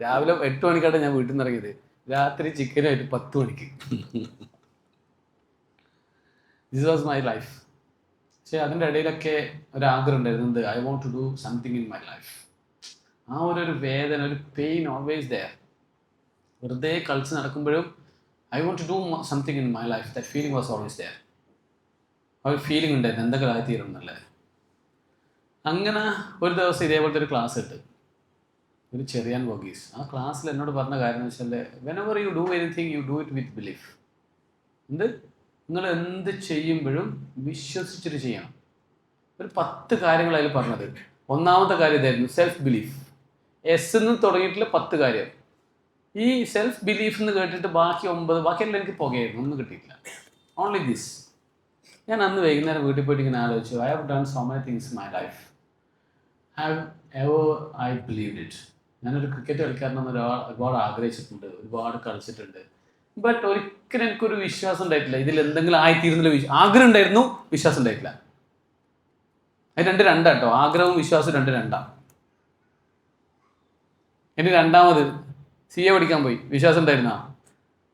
രാവിലെ 8 മണിക്കാണ് ഞാൻ വീട്ടിൽ നിന്ന് ഇറങ്ങിയത്. രാത്രി ചിക്കനായിട്ട് 10 മണിക്ക്. This was my life. പക്ഷേ അതിൻ്റെ ഇടയിലൊക്കെ ഒരാഗ്രഹം ഉണ്ടായിരുന്നത്, I want to do something in my life. ആ ഒരു വേദന, ഒരു പെയിൻ ഓൾവേസ് ദെയർ. വെറുതെ കളിച്ച് നടക്കുമ്പോഴും I want to do something in my life. That feeling was always there. ആ ഒരു ഫീലിംഗ് ഉണ്ടായിരുന്നു, എന്തെങ്കിലും ആയിത്തീരുന്നല്ലേ. അങ്ങനെ ഒരു ദിവസം ഇതേപോലത്തെ ഒരു ക്ലാസ് ഇട്ട്, ഒരു ചെറിയാൻ വോഗീസ്. ആ ക്ലാസ്സിൽ എന്നോട് പറഞ്ഞ കാര്യം എന്ന് വെച്ചാൽ, whenever you do anything you do it with belief. നിങ്ങൾ എന്ത് ചെയ്യുമ്പോഴും വിശ്വസിച്ചിട്ട് ചെയ്യണം. ഒരു 10 കാര്യങ്ങൾ അതിൽ പറഞ്ഞത്. ഒന്നാമത്തെ കാര്യം ഇതായിരുന്നു, സെൽഫ് ബിലീഫ്. എന്ന് തുടങ്ങിയിട്ടുള്ള 10 കാര്യം. ഈ സെൽഫ് ബിലീഫ് എന്ന് കേട്ടിട്ട് ബാക്കി 9, ബാക്കിയെല്ലാം എനിക്ക് പുകയായിരുന്നു, ഒന്നും കിട്ടിയിട്ടില്ല. Only this. ഞാൻ അന്ന് വൈകുന്നേരം വീട്ടിൽ പോയിട്ട് ഇങ്ങനെ ആലോചിച്ചു, I have done so many things in my life. I believed it. ഞാനൊരു ക്രിക്കറ്റ് കളിക്കാരനെന്ന് ഒരുപാട് ആഗ്രഹിച്ചിട്ടുണ്ട്, ഒരുപാട് കളിച്ചിട്ടുണ്ട്. ബട്ട് ഒരിക്കലും എനിക്കൊരു വിശ്വാസം ഉണ്ടായിട്ടില്ല ഇതിൽ എന്തെങ്കിലും ആയിത്തീരുന്നില്ല. ആഗ്രഹം ഉണ്ടായിരുന്നു, വിശ്വാസം ഉണ്ടായിട്ടില്ല. അത് 2 കേട്ടോ. ആഗ്രഹവും വിശ്വാസവും 2. ഇനി രണ്ടാമത് CA പഠിക്കാൻ പോയി. വിശ്വാസം ഉണ്ടായിരുന്ന?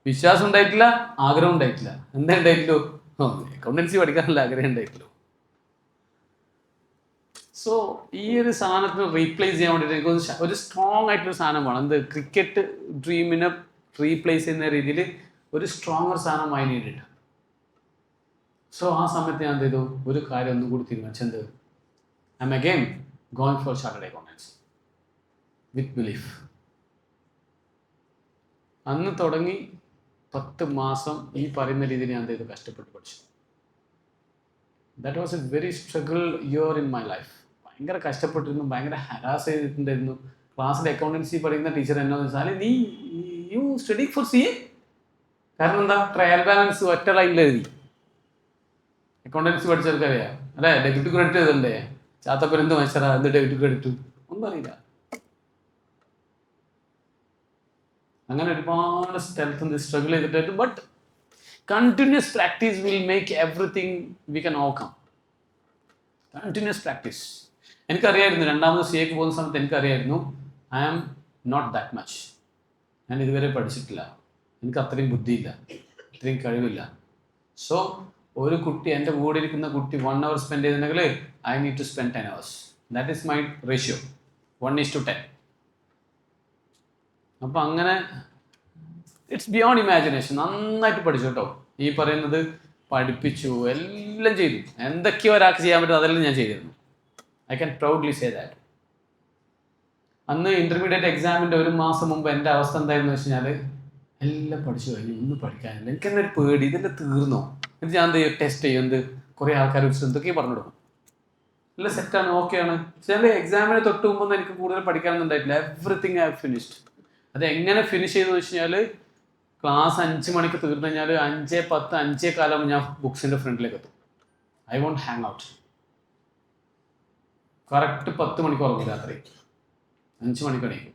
വിശ്വാസം ഉണ്ടായിട്ടില്ല, ആഗ്രഹം ഉണ്ടായിട്ടില്ല. എന്താ ഉണ്ടായിട്ടുള്ളൂ? അക്കൗണ്ടൻസി പഠിക്കാനുള്ള ആഗ്രഹം ഉണ്ടായിട്ടുള്ളൂ. സോ ഈ ഒരു സാധനത്തിന് റീപ്ലേസ് ചെയ്യാൻ വേണ്ടിയിട്ട് എനിക്ക് ഒരു സ്ട്രോങ് ആയിട്ടൊരു സാധനം വേണം. എന്ത് ക്രിക്കറ്റ് ഡ്രീമിനെ റീപ്ലേസ് ചെയ്യുന്ന രീതിയിൽ ഒരു സ്ട്രോങ്ങർ സാധനം ഐ നീഡ്. സോ ആ സമയത്ത് ഞാൻ എന്ത് ചെയ്തു, ഒരു കാര്യം ഒന്നും കൂടി തീരുമാനിച്ചെന്ത്, I am again going for chartered accountancy with belief. അന്ന് തുടങ്ങി 10 മാസം ഈ പറയുന്ന രീതിയിൽ ഞാൻ എന്ത് ചെയ്തു, കഷ്ടപ്പെട്ട് പഠിച്ചു. That was A very struggle year in my life. ഭയങ്കര കഷ്ടപ്പെട്ടിരുന്നു, ഭയങ്കര ഹരാസ് ചെയ്തിട്ടുണ്ടായിരുന്നു. ക്ലാസ്സിൽ അക്കൗണ്ടൻസി പഠിക്കുന്ന ടീച്ചർ എന്നാന്ന് വെച്ചാൽ, നീ യു സ്റ്റഡി ഫോർ CA. കാരണം എന്താ, ട്രയൽ ബാലൻസ് ഒറ്റ ലൈനിൽ എഴുതി. അക്കൗണ്ടൻസി പഠിച്ചവർക്കറിയാം അല്ലേ, ഡെബിറ്റ് ക്രെഡിറ്റ് ചെയ്തല്ലേ, ചാത്തപ്പൻ എന്ത് മത്സരം, എന്ത് ഡെബിറ്റ് ക്രെഡിറ്റ് ഒന്നും അറിയില്ല. അങ്ങനെ ഒരുപാട് സ്ഥലത്ത് സ്ട്രഗിൾ ചെയ്തിട്ടായിരുന്നു. But continuous practice will make everything we can overcome. Continuous practice. എനിക്കറിയായിരുന്നു, രണ്ടാമത് CAക്ക് പോകുന്ന സമയത്ത് എനിക്കറിയായിരുന്നു, I am not that much. ഞാൻ ഇതുവരെ പഠിച്ചിട്ടില്ല, എനിക്ക് അത്രയും ബുദ്ധിയില്ല, അത്രയും കഴിവില്ല. സോ ഒരു കുട്ടി, എൻ്റെ കൂടെ ഇരിക്കുന്ന കുട്ടി 1 hour സ്പെൻഡ് ചെയ്തിട്ടുണ്ടെങ്കിൽ I need to spend 10 hours. That is my ratio, 1:10. അപ്പം അങ്ങനെ ഇറ്റ്സ് ബിയോണ്ട് ഇമാജിനേഷൻ. നന്നായിട്ട് പഠിച്ചു കേട്ടോ. ഈ പറയുന്നത് പഠിപ്പിച്ചു, എല്ലാം ചെയ്തു. എന്തൊക്കെയോ ഒരാൾക്ക് ചെയ്യാൻ പറ്റും അതെല്ലാം ഞാൻ ചെയ്തിരുന്നു. I can proudly say that. അന്ന് ഇൻ്റർമീഡിയറ്റ് എക്സാമിൻ്റെ 1 മാസം മുമ്പ് എൻ്റെ അവസ്ഥ എന്തായിരുന്നു വെച്ച് കഴിഞ്ഞാൽ, എല്ലാം പഠിച്ചു കഴിഞ്ഞു, ഒന്നും പഠിക്കാനില്ല. എനിക്ക് തന്നെ ഒരു പേടി, ഇതെല്ലാം തീർന്നോ. എന്നിട്ട് ഞാൻ എന്ത് ചെയ്യും, ടെസ്റ്റ് ചെയ്യും, എന്ത് കുറേ ആൾക്കാർ വെച്ചിട്ട് എന്തൊക്കെ പറഞ്ഞു കൊടുക്കും, എല്ലാം സെറ്റാണ്, ഓക്കെയാണ്. ചില എക്സാമിന് തൊട്ട് മുമ്പൊന്നും എനിക്ക് കൂടുതൽ പഠിക്കാനൊന്നും ഉണ്ടായിട്ടില്ല. Everything I have finished. അത് എങ്ങനെ ഫിനിഷ് ചെയ്തെന്ന് വെച്ച് കഴിഞ്ഞാൽ, ക്ലാസ് 5 മണിക്ക് തീർന്നു കഴിഞ്ഞാൽ 5:10, 5:15 ഞാൻ ബുക്സിൻ്റെ ഫ്രണ്ടിലേക്ക് എത്തും. I want hang out. Correct 10 മണിക്ക് ഉറങ്ങും, രാത്രി 5 മണിക്ക് എണീക്കും.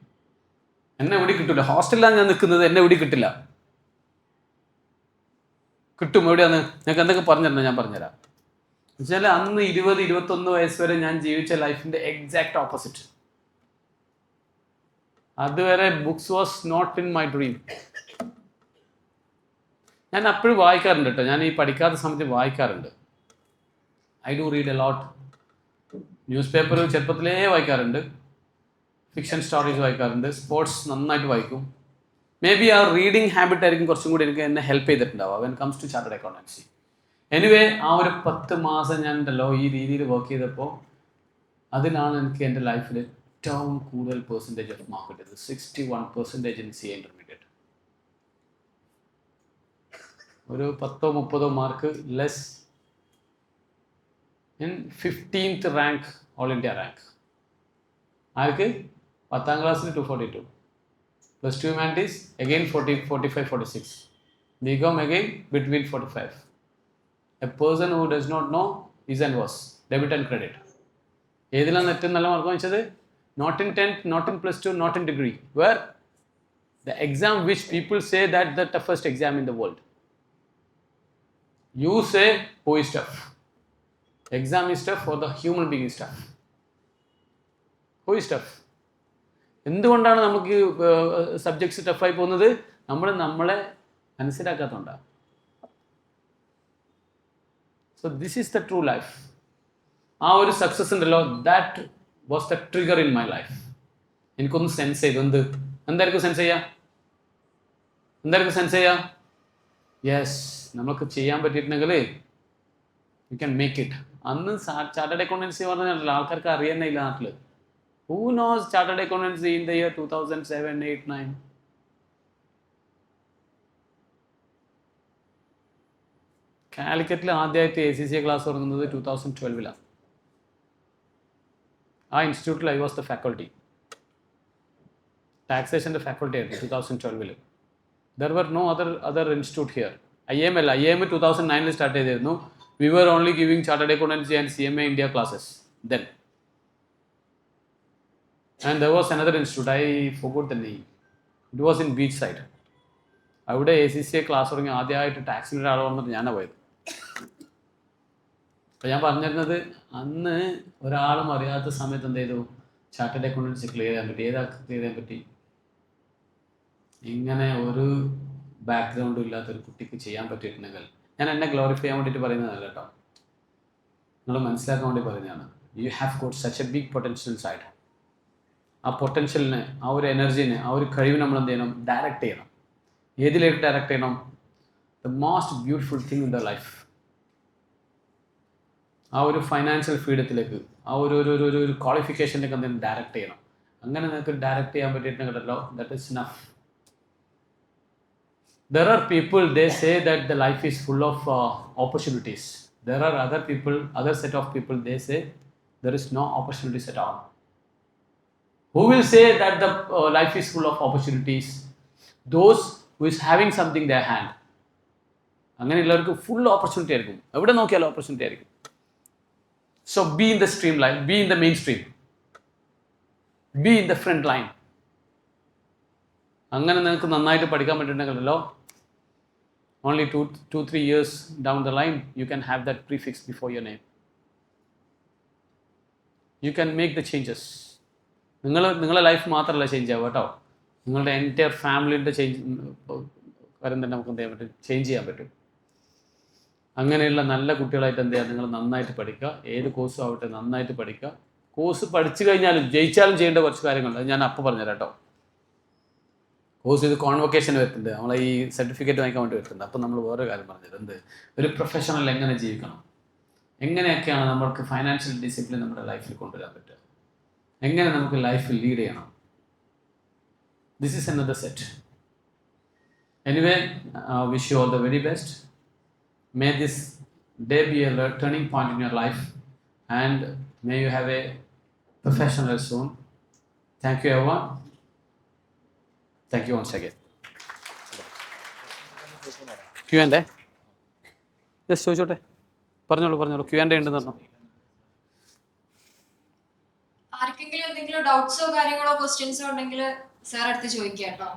എന്നെ എവിടെ കിട്ടില്ല. ഹോസ്റ്റലിലാണ് ഞാൻ നിൽക്കുന്നത്, എന്നെ എവിടെ കിട്ടില്ല. കിട്ടും, എവിടെയാന്ന് ഞങ്ങൾക്ക് എന്തൊക്കെ പറഞ്ഞിരുന്നോ, ഞാൻ പറഞ്ഞുതരാം. എന്നുവെച്ചാൽ അന്ന് 20-21 വയസ്സ് വരെ ഞാൻ ജീവിച്ച ലൈഫിൻ്റെ എക്സാക്ട് ഓപ്പോസിറ്റ്. അതുവരെ books was not in my dream. ഞാൻ അപ്പോഴും വായിക്കാറുണ്ട് കേട്ടോ. ഞാൻ ഈ പഠിക്കാത്ത സമയത്ത് വായിക്കാറുണ്ട്. I do read a lot. Newspaper ചെറുപ്പത്തിലേ വായിക്കാറുണ്ട്, ഫിക്ഷൻ സ്റ്റോറീസ് വായിക്കാറുണ്ട്, സ്പോർട്സ് നന്നായിട്ട് വായിക്കും. മേ ബി ആ റീഡിങ് ഹാബിറ്റ് ആയിരിക്കും കുറച്ചും കൂടി എനിക്ക് എന്നെ ഹെൽപ്പ് ചെയ്തിട്ടുണ്ടാവുക when comes to chartered accountancy. Anyway ആ ഒരു 10 മാസം ഞാൻ ഉണ്ടല്ലോ ഈ രീതിയിൽ വർക്ക് ചെയ്തപ്പോൾ, അതിലാണ് എനിക്ക് എൻ്റെ ലൈഫിൽ ഏറ്റവും കൂടുതൽ പെർസെൻറ്റേജ് ഓഫ് മാർക്ക് കിട്ടിയത്. 61% ഇൻ CA ഇൻ്റർമീഡിയറ്റ്. ഒരു 10-30 mark less in 15th rank all India rank. Arc? 10th ക്ലാസ്സിൽ 242, +2 humanities again 40, 45, 46, BCom again between 45. A person who does not know is and was debit and credit. ഏതിലാണ് ഏറ്റവും നല്ല mark വാങ്ങിച്ചത്? Not in 10th, not in +2, not in degree. Where the exam which people say that the toughest exam in the world. You say who is tough. Exam is tough or the human being is tough. Who is tough? എന്തുകൊണ്ടാണ് നമുക്ക് subjects ടഫായി പോകുന്നത്? നമ്മളെ മനസ്സിലാക്കാത്തതുകൊണ്ടാണ്. So this is the true life. ആ ഒരു success ഉണ്ടല്ലോ, that was the trigger in my life. എനിക്കൊന്ന് സെൻസ് ചെയ്തു. എന്തായിരിക്കും സെൻസ് ചെയ്യുക? യെസ്, നമുക്ക് ചെയ്യാൻ പറ്റിയിട്ടുണ്ടെങ്കിൽ യു ക്യാൻ മേക്ക് ഇറ്റ്. അന്ന് ചാർട്ടേഡ് അക്കൗണ്ടൻസി പറഞ്ഞാൽ ആൾക്കാർക്ക് അറിയാനേ ഇല്ല നാട്ടിൽ. Who knows chartered accountancy in the year 2007, 8, 9? കാലിക്കറ്റിൽ ആദ്യമായിട്ട് ACCA ക്ലാസ് തുടങ്ങുന്നത് 2012. ആ ഇൻസ്റ്റിറ്റ്യൂട്ടിൽ ഐ വാസ് ദ ഫാക്കൾട്ടി. ടാക്സേഷൻ്റെ ഫാക്കൾട്ടി ആയിരുന്നു 2012. There were no other institute here. IIM 2009 start ചെയ്തിരുന്നു. We were only giving chartered accountancy and CMA India classes then. And there was another institute, I forgot the name. It was in Beachside. അവിടെ ACCA class തുടങ്ങി ആദ്യമായിട്ട് ടാക്സിൻ്റെ ഒരാൾ വന്നിട്ട് ഞാനാണ് പോയത്. അപ്പോൾ ഞാൻ പറഞ്ഞിരുന്നത്, അന്ന് ഒരാളും അറിയാത്ത സമയത്ത് എന്ത് ചെയ്തു, ചാർട്ടേഡ് അക്കൗണ്ടൻസി ക്ലിയർ ചെയ്യാൻ പറ്റി. ഏതാ ക്ലിയർ ചെയ്യാൻ പറ്റി? ഇങ്ങനെ ഒരു ബാക്ക്ഗ്രൗണ്ടും ഇല്ലാത്തൊരു കുട്ടിക്ക് ചെയ്യാൻ പറ്റിയിട്ടുണ്ടെങ്കിൽ, ഞാൻ എന്നെ ഗ്ലോറിഫൈ ചെയ്യാൻ വേണ്ടിയിട്ട് പറയുന്നതല്ല കേട്ടോ, നിങ്ങൾ മനസ്സിലാക്കാൻ വേണ്ടി പറയുന്നതാണ്. You have got such a big potential side. ആ പൊട്ടൻഷ്യലിനെ, ആ ഒരു എനർജീനെ, ആ ഒരു കഴിവ് നമ്മൾ എന്ത് ചെയ്യണം? ഡയറക്റ്റ് ചെയ്യണം. ഏതിലേക്ക് ഡയറക്റ്റ് ചെയ്യണം? The most beautiful thing in the life. ആ ഒരു ഫൈനാൻഷ്യൽ ഫ്രീഡത്തിലേക്ക്, ആ ഒരു ക്വാളിഫിക്കേഷനിലേക്ക് എന്തെങ്കിലും ഡയറക്റ്റ് ചെയ്യണം. അങ്ങനെ നിങ്ങൾക്ക് ഡയറക്റ്റ് ചെയ്യാൻ പറ്റിയിട്ടുണ്ടല്ലോ, that is enough. There are people, they say that the life is full of opportunities. There are other people, other set of people, they say there is no opportunities at all. Who will say that the life is full of opportunities? Those who is having something in their hand. അങ്ങനെയുള്ളവർക്ക് full opportunity ആയിരിക്കും. എവിടെ നോക്കിയാലും opportunity ആയിരിക്കും. So be in the streamline, be in the mainstream, be in the front line. അങ്ങനെ നിങ്ങൾക്ക് നന്നായിട്ട് പഠിക്കാൻ പറ്റുന്നുണ്ടെങ്കിലല്ലോ, only 2-3 years down the line you can have that prefix before your name. You can make the changes. നിങ്ങളെ life മാത്രമല്ല change ആവുക കേട്ടോ, നിങ്ങളുടെ entire ഫാമിലിൻ്റെ കാര്യം തന്നെ നമുക്ക് എന്ത് ചെയ്യാൻ പറ്റും? ചേഞ്ച് ചെയ്യാൻ പറ്റും. അങ്ങനെയുള്ള നല്ല കുട്ടികളായിട്ട് എന്ത് ചെയ്യുക? നിങ്ങൾ നന്നായിട്ട് പഠിക്കുക. ഏത് കോഴ്സും ആവട്ടെ നന്നായിട്ട് പഠിക്കുക. കോഴ്സ് പഠിച്ചു കഴിഞ്ഞാലും ജയിച്ചാലും ചെയ്യേണ്ട കുറച്ച് കാര്യങ്ങളുണ്ട്, അത് ഞാൻ അപ്പോൾ പറഞ്ഞുതരാം കേട്ടോ. കോഴ്സ് ഇത് കോൺവൊക്കേഷൻ വരുന്നുണ്ട്, നമ്മളെ ഈ സർട്ടിഫിക്കറ്റ് വാങ്ങിക്കാൻ വേണ്ടി വരുന്നുണ്ട്. അപ്പം നമ്മൾ വേറെ കാര്യം പറഞ്ഞത് എന്ത്? ഒരു പ്രൊഫഷണൽ എങ്ങനെ ജീവിക്കണം, എങ്ങനെയൊക്കെയാണ് നമ്മൾക്ക് ഫൈനാൻഷ്യൽ ഡിസിപ്ലിൻ നമ്മുടെ ലൈഫിൽ കൊണ്ടുവരാൻ പറ്റുക, എങ്ങനെ നമുക്ക് ലൈഫ് ലീഡ് ചെയ്യണം. This is another set. Anyway, wish you all the very best. May this day be a turning point in your life, and may you have a professional soon. Thank you everyone. Thank you once again. Q&A. Just ചോദിച്ചോട്ടെ, പറഞ്ഞോളൂ. Q&A ഉണ്ടെന്ന് പറഞ്ഞു. ആർക്കെങ്കിലും എന്തെങ്കിലും ഡൗട്ട്സോ കാര്യങ്ങളോ ക്വസ്റ്റ്യൻസോ ഉണ്ടെങ്കിൽ sir അടുത്ത് ചോദിക്കാം കേട്ടോ.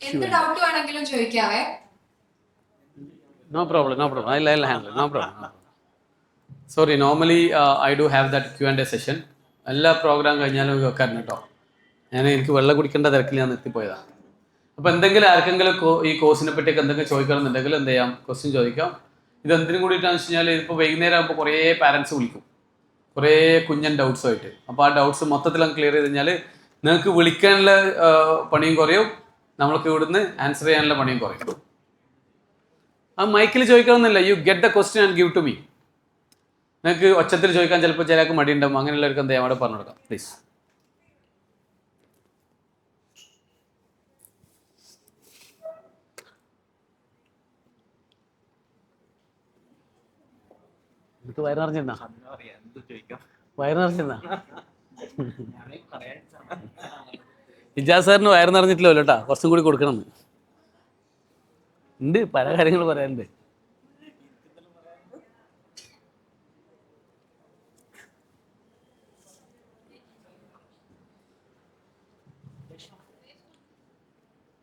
എന്ത് ഡൗട്ട് വേണമെങ്കിലും ചോദിക്കാവേ. No problem. I'll handle it. No problem. Sorry, normally I do have that Q&A session. എല്ലാ പ്രോഗ്രാം കഴിഞ്ഞാലും വെക്കാറുണ്ട് കേട്ടോ. എനിക്ക് വെള്ളം കുടിക്കേണ്ട തിരക്കിൽ ഞാൻ നിർത്തിപ്പോയതാണ്. അപ്പോൾ എന്തെങ്കിലും ആർക്കെങ്കിലും ഈ കോഴ്സിനെ പറ്റിയൊക്കെ എന്തെങ്കിലും ചോദിക്കണമെന്നുണ്ടെങ്കിൽ എന്ത് ചെയ്യാം? ക്വസ്റ്റ്യൻ ചോദിക്കാം. ഇതെന്തിനും കൂടിയിട്ടാണെന്ന് വെച്ച് കഴിഞ്ഞാൽ ഇപ്പോൾ വൈകുന്നേരം ആകുമ്പോൾ കുറേ പാരൻസ് വിളിക്കും, കുറേ കുഞ്ഞൻ ഡൗട്ട്സുമായിട്ട്. അപ്പോൾ ആ ഡൗട്ട്സ് മൊത്തത്തിൽ അങ്ങ് ക്ലിയർ ചെയ്ത് കഴിഞ്ഞാൽ നിങ്ങൾക്ക് വിളിക്കാനുള്ള പണിയും കുറയും, നമ്മൾക്ക് ഇവിടുന്ന് ആൻസർ ചെയ്യാനുള്ള പണിയും കുറയും. ആ മൈക്കിൽ ചോദിക്കണമെന്നില്ല, you get the question and give to me. നിങ്ങൾക്ക് ഒച്ചത്തിൽ ചോദിക്കാൻ ചിലപ്പോൾ ചിലർക്ക് മടിയുണ്ടാവും, അങ്ങനെയുള്ളവർക്ക് എന്ത് ചെയ്യാം? അവിടെ പറഞ്ഞു കൊടുക്കാം പ്ലീസ്. എനിക്ക് വയറ് നിറഞ്ഞിരുന്നാ ഇജാസ് സാറിന് വയറ് നിറഞ്ഞിട്ടില്ലോ കേട്ടാ, കുറച്ചും കൂടി കൊടുക്കണം ഉണ്ട്, പല കാര്യങ്ങൾ പറയാനുണ്ട്.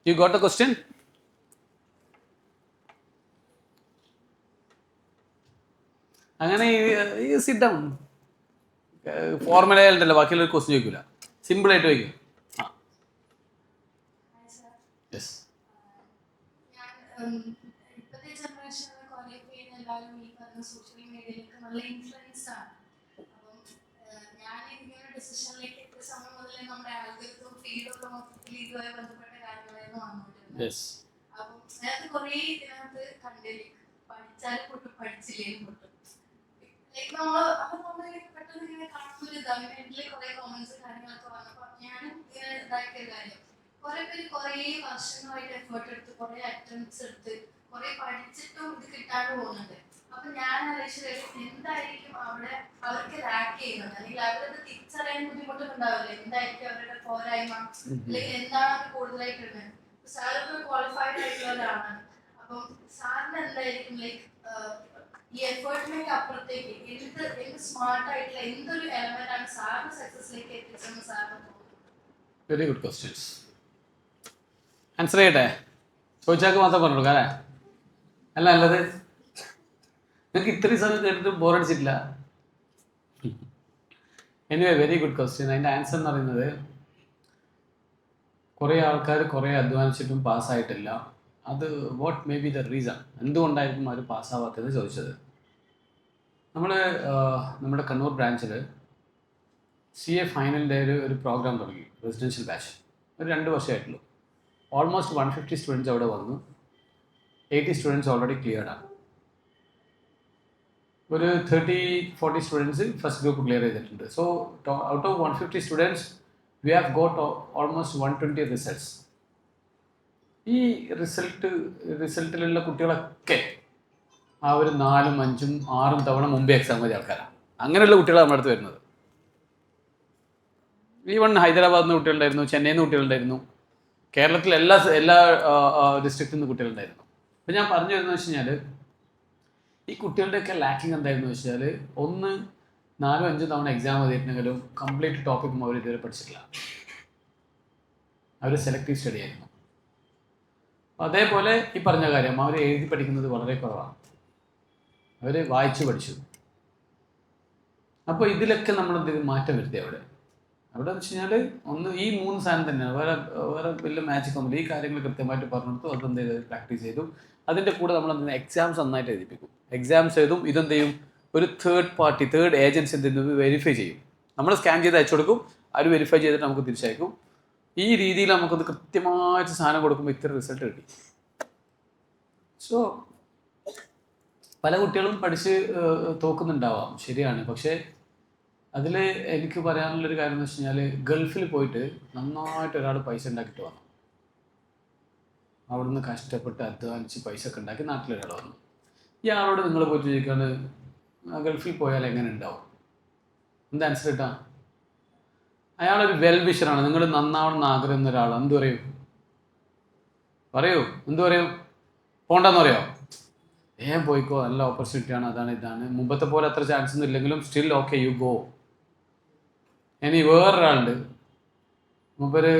You got the question? അങ്ങനെ ഈ സിറ്റ് ഡൗൺ. ഫോർമുലയിലുണ്ടല്ലോ, ബാക്കിയുള്ളൊരു ക്വസ്റ്റ്യൻ ചോദിക്കില്ല, സിമ്പിളായിട്ട് ചോദിക്കും. ഇപ്പോഴത്തെ ജനറേഷനിൽ കുറെ പേര് എല്ലാവരും ഈ പറഞ്ഞ സോഷ്യൽ മീഡിയയിലേക്ക് നല്ല ഇൻഫ്ലുവൻസ് ആണ്. അപ്പം ഞാൻ ഇങ്ങനെ ഡിസിഷനിലേക്ക് എത്തിയ സമയം മുതലേ നമ്മുടെ ആൽഗരിതവും ഫീഡൊക്കെ മൊത്തത്തിൽ ഇതുമായി ബന്ധപ്പെട്ട കാര്യങ്ങളായിരുന്നു വന്നിട്ടുണ്ട്. അപ്പം അതിനകത്ത് കുറേ ഇതിനകത്ത് കണ്ടില്ലേ, പഠിച്ചാലും പൊട്ടും പഠിച്ചില്ലേലും പൊട്ടും. നമ്മളിങ്ങനെ പെട്ടെന്ന് ഇങ്ങനെ കാണുമ്പോൾ ഇതാണ് കുറെ കോമന്റ്സ് കാര്യങ്ങളൊക്കെ വന്നപ്പോൾ ഞാനും ഇങ്ങനെ ഇതാക്കിയ കാര്യം, കുറെ പേര് കുറെ വർഷങ്ങളായിട്ട് എഫേർട്ട് എടുത്ത് കുറെ അറ്റംപ്റ്റ്സ് എടുത്ത് കുറെ പഠിച്ചിട്ടും ഇത് കിട്ടാണ്ട് പോകുന്നുണ്ട്. അപ്പൊ ഞാൻ ആലോചിച്ചത് എന്തായിരിക്കും അവിടെ അവർക്ക് ലാക്ക് ചെയ്യുന്നത്, അല്ലെങ്കിൽ അവരത് തിരിച്ചറിയാൻ ബുദ്ധിമുട്ടുണ്ടാവില്ലേ, എന്തായിരിക്കും അവരുടെ പോരായ്മ, അല്ലെങ്കിൽ എന്താണ് കൂടുതലായിട്ടുള്ളത്. സാറിന് ക്വാളിഫൈഡ് ആയിട്ടുള്ള ഒരാളാണ്, അപ്പം സാറിന് എന്തായിരിക്കും ലൈക്ക് ഈ എഫേർട്ടിനൊക്കെ അപ്പുറത്തേക്ക് എന്ത് സ്മാർട്ട് ആയിട്ടുള്ള എന്തൊരു എലമെന്റ് ആണ് സാറിന് സക്സസിലേക്ക് എത്തിച്ചെന്ന് സാറിന് തോന്നുന്നു? Very good questions. ആൻസർ ചെയ്യട്ടെ? ചോദിച്ചാൽ മാത്രം പറഞ്ഞു കൊടുക്കാം അല്ലേ? അല്ല നല്ലത്. നിങ്ങൾക്ക് ഇത്രയും സമയം കേട്ടിട്ട് ബോറടിച്ചിട്ടില്ല? Anyway, very good question. അതിൻ്റെ ആൻസർ എന്ന് പറയുന്നത്, കുറേ ആൾക്കാർ കുറേ അധ്വാനിച്ചിട്ടും പാസ്സായിട്ടില്ല. അത് what may be the reason, എന്തുകൊണ്ടായിരിക്കും അവർ പാസ്സാവാത്തതെന്ന് ചോദിച്ചത്. നമ്മൾ നമ്മുടെ കണ്ണൂർ ബ്രാഞ്ചിൽ CA ഫൈനലിൻ്റെ ഒരു പ്രോഗ്രാം തുടങ്ങി, റെസിഡൻഷ്യൽ ബാച്ച്. ഒരു 2 വർഷമായിട്ടുള്ളൂ. ഓൾമോസ്റ്റ് 150 സ്റ്റുഡൻസ് അവിടെ വന്നു. 80 സ്റ്റുഡൻസ് ഓൾറെഡി ക്ലിയർഡ് ആണ്. ഒരു 30-40 സ്റ്റുഡൻസ് ഫസ്റ്റ് ഗ്രൂപ്പ് ക്ലിയർ ചെയ്തിട്ടുണ്ട്. So out of 150 students we have got almost 120 results. ഈ റിസൾട്ടിലുള്ള കുട്ടികളൊക്കെ ആ ഒരു 4, 5, 6 തവണ മുമ്പേ എക്സാം എഴുതിയ ആൾക്കാരാണ്. അങ്ങനെയുള്ള കുട്ടികളാണ് നമ്മുടെ അടുത്ത് വരുന്നത്. ഈവൺ ഹൈദരാബാദിൽ നിന്ന് കുട്ടികളുണ്ടായിരുന്നു, ചെന്നൈയിൽ നിന്ന് കുട്ടികളുണ്ടായിരുന്നു, കേരളത്തിലെ എല്ലാ ഡിസ്ട്രിക്റ്റിൽ നിന്ന് കുട്ടികളുണ്ടായിരുന്നു. അപ്പോൾ ഞാൻ പറഞ്ഞു വരുന്നത് വെച്ച് കഴിഞ്ഞാൽ ഈ കുട്ടികളുടെയൊക്കെ ലാക്കിങ് എന്തായിരുന്നു വെച്ചാൽ, ഒന്ന് 4-5 തവണ എക്സാം എഴുതിയിട്ടുണ്ടെങ്കിലും കംപ്ലീറ്റ് ടോപ്പിക്കും അവർ ഇതുവരെ പഠിച്ചിട്ടില്ല. അവർ സെലക്റ്റീവ് സ്റ്റഡി ആയിരുന്നു. അതേപോലെ ഈ പറഞ്ഞ കാര്യം, അവർ എഴുതി പഠിക്കുന്നത് വളരെ കുറവാണ്, അവർ വായിച്ചു പഠിച്ചു. അപ്പോൾ ഇതിലൊക്കെ നമ്മൾ എന്തെങ്കിലും മാറ്റം വരുത്തി അവിടെ എന്ന് വെച്ച് കഴിഞ്ഞാൽ, ഒന്ന് ഈ 3 സാധനം തന്നെയാണ്. വേറെ വലിയ മാജിക് ഒന്നുമില്ല. ഈ കാര്യങ്ങൾ കൃത്യമായിട്ട് പറഞ്ഞു കൊടുത്തു, അതെന്ത് ചെയ്ത് പ്രാക്ടീസ് ചെയ്തു. അതിൻ്റെ കൂടെ നമ്മൾ എന്ത് എക്സാംസ് നന്നായിട്ട് എഴുതിപ്പിക്കും. എക്സാംസ് എഴുതും. ഇതെന്ത് ചെയ്യും, ഒരു തേർഡ് ഏജൻസി എന്ത് ചെയ്യുന്നത് വെരിഫൈ ചെയ്യും. നമ്മൾ സ്കാൻ ചെയ്ത് അയച്ചു കൊടുക്കും, അവർ വെരിഫൈ ചെയ്തിട്ട് നമുക്ക് തിരിച്ചയക്കും. ഈ രീതിയിൽ നമുക്കത് കൃത്യമായിട്ട് സാധനം കൊടുക്കുമ്പോൾ ഇത്ര റിസൾട്ട് കിട്ടി. സോ പല കുട്ടികളും പഠിച്ച് തോക്കുന്നുണ്ടാവാം, ശരിയാണ്. പക്ഷേ അതിൽ എനിക്ക് പറയാനുള്ളൊരു കാര്യം എന്ന് വെച്ച് കഴിഞ്ഞാൽ, ഗൾഫിൽ പോയിട്ട് നന്നായിട്ട് ഒരാൾ പൈസ ഉണ്ടാക്കിയിട്ട് വന്നു. അവിടുന്ന് കഷ്ടപ്പെട്ട് അധ്വാനിച്ച് പൈസ ഒക്കെ ഉണ്ടാക്കി നാട്ടിലൊരാൾ വന്നു. ഇയാളോട് നിങ്ങൾ പോയിട്ട് ചോദിക്കാണ് ഗൾഫിൽ പോയാൽ എങ്ങനെ ഉണ്ടാവും, എന്താ ആൻസർ കിട്ടാം? അയാളൊരു വെൽ വിഷറാണ്, നിങ്ങൾ നന്നാവണമെന്ന് ആഗ്രഹിക്കുന്ന ഒരാൾ. എന്ത് പറയൂ എന്ത് പറയും? പോണ്ടെന്ന് പറയോ? പോയിക്കോ, നല്ല ഓപ്പർച്യൂണിറ്റിയാണ്, അതാണ് ഇതാണ്. മുമ്പത്തെ പോലെ അത്ര ചാൻസ് ഒന്നും ഇല്ലെങ്കിലും സ്റ്റിൽ ഓക്കെ, യു ഗോ. ഇനി വേറൊരാളുണ്ട്, മൂപ്പര്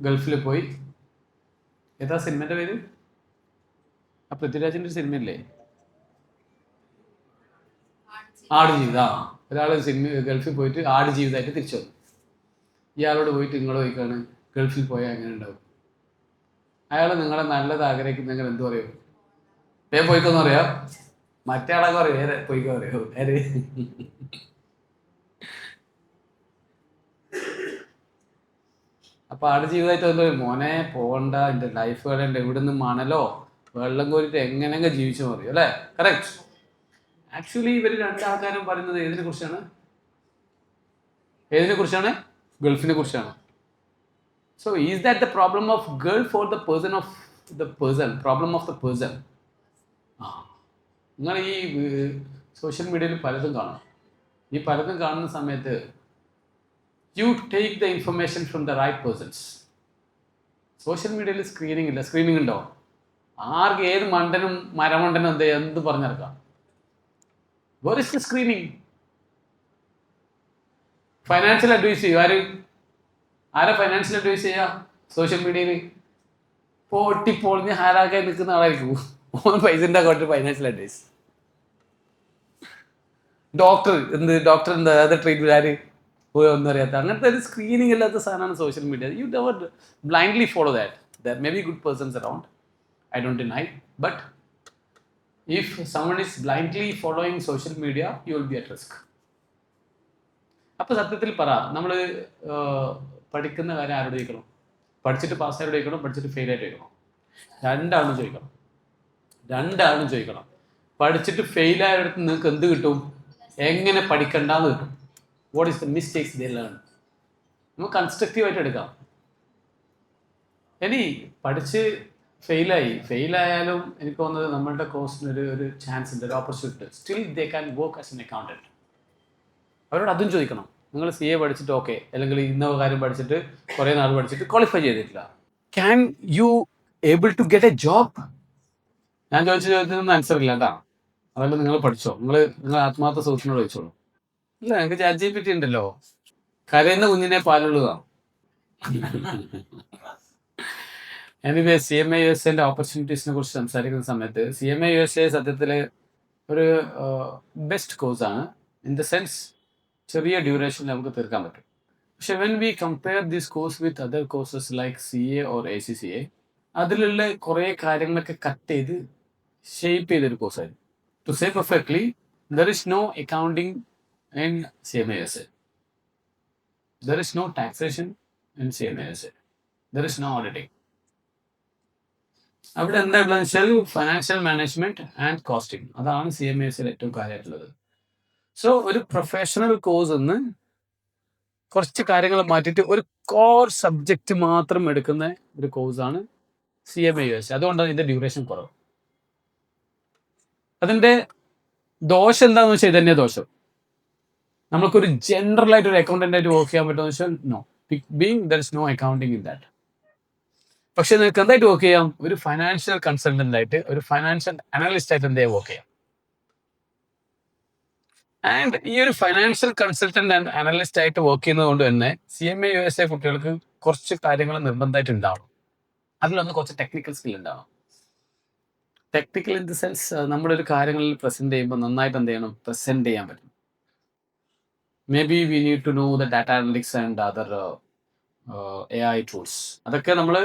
ഗൾഫിൽ പോയി. ഏതാ സിനിമേൻ്റെ പേര്? ആ പൃഥ്വിരാജിൻ്റെ ഒരു സിനിമയില്ലേ, ആടുജീവിതം. ഒരാൾ ഗൾഫിൽ പോയിട്ട് ആടുജീവിതമായിട്ട് തിരിച്ചു വന്നു. ഇയാളോട് പോയിട്ട് നിങ്ങൾ ചോദിക്കാണ് ഗൾഫിൽ പോയാൽ എങ്ങനെ ഉണ്ടാവും? അയാൾ നിങ്ങളെ നല്ലത് ആഗ്രഹിക്കുന്നെങ്കിൽ എന്ത് പറയും? പോയിക്കോന്ന് പറയാം. മറ്റേ ആളൊക്കെ പറയും പോയിക്കോ പറയോ? അപ്പോൾ ആടുജീവിതമായിട്ട് എന്താ പറയും? മോനെ പോകണ്ട, എൻ്റെ ലൈഫ് കളയണ്ട, ഇവിടെ നിന്ന് മണലോ വെള്ളം കോരിട്ട് എങ്ങനെയൊക്കെ ജീവിച്ചു പറയും, അല്ലേ? കറക്റ്റ്. ആക്ച്വലി ഇവർ 2 ആൾക്കാരും പറയുന്നത് ഏതിനെ കുറിച്ചാണ്? ഗൾഫിനെ കുറിച്ചാണ്. So is that the problem of Gulf or the problem of the person? നിങ്ങൾ ഈ സോഷ്യൽ മീഡിയയിൽ പലതും കാണും. ഈ പലതും കാണുന്ന സമയത്ത് you take the information from the right persons. Social മീഡിയയിൽ സ്ക്രീനിങ് ഇല്ല. സ്ക്രീനിങ് ഉണ്ടോ? ആർക്ക് ഏത് മരമണ്ടനും എന്ത് പറഞ്ഞിറക്കാം. Where is the screening? Financial advise ചെയ്യും ആരാ ഫൈനാൻഷ്യൽ അഡ്വൈസ് ചെയ്യുക? സോഷ്യൽ മീഡിയയിൽ പൊട്ടിപ്പൊളിഞ്ഞ് ഹാരാക്കായി നിൽക്കുന്ന ആളായിരിക്കും. പൈസ ഉണ്ടാക്കട്ടെ ഫൈനാൻഷ്യൽ അഡ്വൈസ്. ഡോക്ടർ എന്താ അത് ട്രീറ്റ്മെന്റ് ഒന്നും അറിയാത്ത അങ്ങനത്തെ ഒരു സ്ക്രീനിങ് ഇല്ലാത്ത സാധനമാണ് social media. You never blindly follow that. There may be good persons around, I don't deny, but if someone is blindly following social media, you will be at risk. അപ്പോൾ സത്യത്തിൽ പറ, നമ്മൾ പഠിക്കുന്ന കാര്യം ആരോട് ചോദിക്കണം? പഠിച്ചിട്ട് പാസ്സായോട് ചോദിക്കണം, പഠിച്ചിട്ട് ഫെയിൽ ആയിട്ട് ചോദിക്കണം? രണ്ടാളും ചോദിക്കണം. പഠിച്ചിട്ട് ഫെയിൽ ആയടുത്ത് നിങ്ങൾക്ക് എന്ത് കിട്ടും? എങ്ങനെ പഠിക്കണ്ടെന്ന് കിട്ടും. What is the mistakes they learn? നമുക്ക് കൺസ്ട്രക്റ്റീവായിട്ട് എടുക്കാം. ഇനി പഠിച്ച് ഫെയിലായാലും എനിക്ക് തോന്നുന്നത് നമ്മളുടെ കോഴ്സിന് ഒരു ചാൻസ് ഉണ്ട്, ഒരു opportunity. Still they can work as an accountant. അവരോട് അതും ചോദിക്കണം. നിങ്ങൾ CA പഠിച്ചിട്ട് ഓക്കെ, അല്ലെങ്കിൽ ഇന്ന കാര്യം പഠിച്ചിട്ട് കുറേ നാൾ പഠിച്ചിട്ട് ക്വാളിഫൈ ചെയ്തിട്ടില്ല, can you able to get a job? ഞാൻ ചോദിച്ച ചോദ്യത്തിനൊന്നും ആൻസർ ഇല്ല കേട്ടോ. അതല്ല, നിങ്ങൾ പഠിച്ചോ? നിങ്ങൾ ആത്മാർത്ഥ സുഹൃത്തിനോട് ചോദിച്ചോളൂ. ഇല്ല, നിങ്ങൾക്ക് ChatGPT ഉണ്ടല്ലോ. കരയുന്ന കുഞ്ഞിനെ പാലുള്ളതാണ്. എനിവേ, CMA USA ഓപ്പർച്യൂണിറ്റീസിനെ കുറിച്ച് സംസാരിക്കുന്ന സമയത്ത് CMA USA സത്യത്തിൽ ഒരു ബെസ്റ്റ് കോഴ്സാണ്. ഇൻ ദ സെൻസ് ചെറിയ ഡ്യൂറേഷനിൽ നമുക്ക് തീർക്കാൻ പറ്റും. പക്ഷെ when we compare this course with other courses like CA or ACCA, അതിലുള്ള കുറേ കാര്യങ്ങളൊക്കെ കട്ട് ചെയ്ത് ഷേപ്പ് ചെയ്തൊരു കോഴ്സായിരുന്നു. To say perfectly, there is no accounting in CMA-USA. There is no taxation in CMA-USA. There is no auditing. അവിടെ എന്താ ഉള്ളതെന്ന് വെച്ചാൽ ഫൈനാൻഷ്യൽ മാനേജ്മെന്റ് ആൻഡ് കോസ്റ്റിംഗ്, അതാണ് CMA-USAയിൽ ഏറ്റവും കാര്യമായിട്ടുള്ളത്. സോ ഒരു പ്രൊഫഷണൽ കോഴ്സ് എന്ന് കുറച്ച് കാര്യങ്ങൾ മാറ്റിയിട്ട് ഒരു കോർ സബ്ജക്റ്റ് മാത്രം എടുക്കുന്ന ഒരു കോഴ്സാണ് CMA-USA. അതുകൊണ്ടാണ് ഇതിന്റെ ഡ്യൂറേഷൻ കുറവ്. അതിന്റെ ദോഷം എന്താണെന്ന് വെച്ചാൽ ഇത് തന്നെ ദോഷം. നമുക്കൊരു ജനറൽ ആയിട്ട് ഒരു അക്കൗണ്ടന്റ് ആയിട്ട് വർക്ക് ചെയ്യാൻ പറ്റുമെന്ന് വെച്ചാൽ no, being there is no accounting in that. പക്ഷെ നിങ്ങൾക്ക് എന്തായിട്ട് വർക്ക് ചെയ്യാം? ഒരു ഫൈനാൻഷ്യൽ കൺസൾട്ടന്റ് ആയിട്ട്, ഒരു ഫൈനാൻഷ്യൽ അനലിസ്റ്റ് ആയിട്ട് എന്താ വർക്ക് ചെയ്യാം. ആൻഡ് ഈ ഒരു ഫൈനാൻഷ്യൽ കൺസൾട്ടന്റ് ആൻഡ് അനലിസ്റ്റ് ആയിട്ട് വർക്ക് ചെയ്യുന്നത് കൊണ്ട് തന്നെ CMA-USA കുട്ടികൾക്ക് കുറച്ച് കാര്യങ്ങൾ നിർബന്ധമായിട്ട് ഉണ്ടാവണം. അതിലൊന്ന് കുറച്ച് ടെക്നിക്കൽ സ്കിൽ ഉണ്ടാവണം. ടെക്നിക്കൽ ഇൻ ദി സെൻസ് നമ്മളൊരു കാര്യങ്ങളിൽ പ്രസന്റ് ചെയ്യുമ്പോൾ നന്നായിട്ട് എന്ത് ചെയ്യണം? പ്രസന്റ് ചെയ്യാൻ പറ്റും. Maybe we need to know the data analytics and other AI tools. അതൊക്കെ നമ്മൾ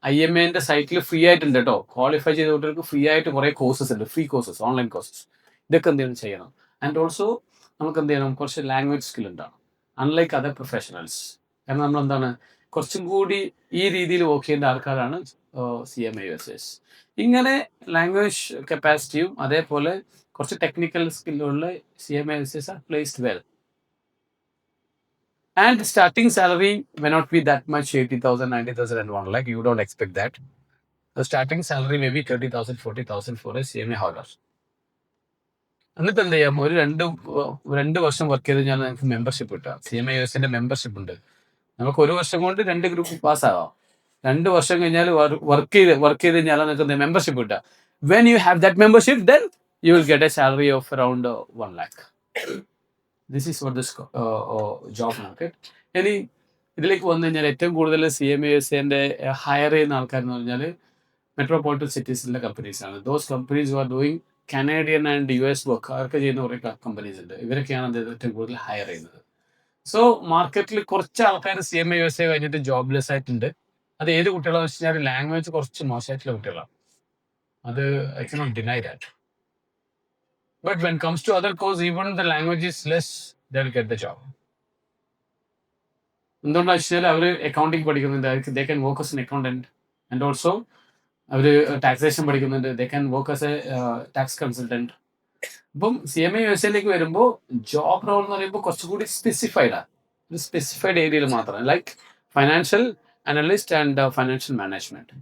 IMA-ന്റെ സൈറ്റിൽ ഫ്രീ ആയിട്ടുണ്ട് കേട്ടോ. ക്വാളിഫൈ ചെയ്ത കുട്ടികൾക്ക് ഫ്രീ ആയിട്ട് കുറേ കോഴ്സസ് ഉണ്ട്, ഫ്രീ കോഴ്സസ്, ഓൺലൈൻ കോഴ്സസ്. ഇതൊക്കെ എന്ത് ചെയ്യണം? ആൻഡ് ഓൾസോ നമുക്ക് എന്ത് ചെയ്യണം? കുറച്ച് ലാംഗ്വേജ് സ്കിൽ ഉണ്ടാവണം, അൺലൈക്ക് അതർ പ്രൊഫഷണൽസ്. കാരണം നമ്മൾ എന്താണ് കുറച്ചും കൂടി ഈ രീതിയിൽ വർക്ക് ചെയ്യേണ്ട ആൾക്കാരാണ് CMA-USAs. ഇങ്ങനെ ലാംഗ്വേജ് കപ്പാസിറ്റിയും അതേപോലെ കുറച്ച് technical സ്കില്ലുള്ള CMA-USAs are placed well. And starting salary may not be that much, 80,000, 90,000 and 1 lakh. You don't expect that. The starting salary may be 30,000, 40,000 for a CMA holder. എന്നിട്ട് എന്ത് ചെയ്യാം? ഒരു രണ്ട് വർഷം വർക്ക് ചെയ്ത് കഴിഞ്ഞാൽ നമുക്ക് മെമ്പർഷിപ്പ് കിട്ടാം. CMA-USAന്റെ മെമ്പർഷിപ്പ് ഉണ്ട്. നമുക്ക് ഒരു വർഷം കൊണ്ട് 2 ഗ്രൂപ്പ് പാസ്സാവാം. 2 വർഷം കഴിഞ്ഞാൽ വർക്ക് ചെയ്ത് കഴിഞ്ഞാൽ നിങ്ങൾക്ക് മെമ്പർഷിപ്പ് കിട്ടാം. When you have that membership, then you will get a salary of around 1 lakh. This is for this job market. ഇനി ഇതിലേക്ക് വന്നു കഴിഞ്ഞാൽ ഏറ്റവും കൂടുതൽ CMA-USAന്റെ ഹയർ ചെയ്യുന്ന ആൾക്കാരെന്ന് പറഞ്ഞാൽ മെട്രോപൊളിറ്റൻ സിറ്റീസിലെ കമ്പനീസാണ്. Those companies are doing Canadian and US work. അവർക്ക് ചെയ്യുന്ന കുറേ കമ്പനീസ് ഉണ്ട്. ഇവരൊക്കെയാണ് ഏറ്റവും കൂടുതൽ ഹയർ ചെയ്യുന്നത്. സോ മാർക്കറ്റിൽ കുറച്ച് ആൾക്കാർ CMA-USA കഴിഞ്ഞിട്ട് ജോബ്ലെസ് ആയിട്ടുണ്ട്. അത് ഏത് കുട്ടികളാണെന്ന് വെച്ച് കഴിഞ്ഞാൽ ലാംഗ്വേജ് കുറച്ച് മോശമായിട്ടുള്ള കുട്ടികളാണ്. അത് I cannot deny that. But when it comes to other course, even the language is less, they'll get the job. എന്തുകൊണ്ടാണെന്ന് വെച്ചാൽ അവർ അക്കൗണ്ടിങ് പഠിക്കുന്നുണ്ട്, they can work as an accountant, and also അവർ ടാക്സേഷൻ പഠിക്കുന്നുണ്ട്, they can work as a tax consultant. അപ്പം CMA-USAയിലേക്ക് വരുമ്പോൾ job role എന്ന് പറയുമ്പോൾ കുറച്ചുകൂടി സ്പെസിഫൈഡാണ്, ഒരു സ്പെസിഫൈഡ് ഏരിയയിൽ മാത്രം, like financial analyst and financial management.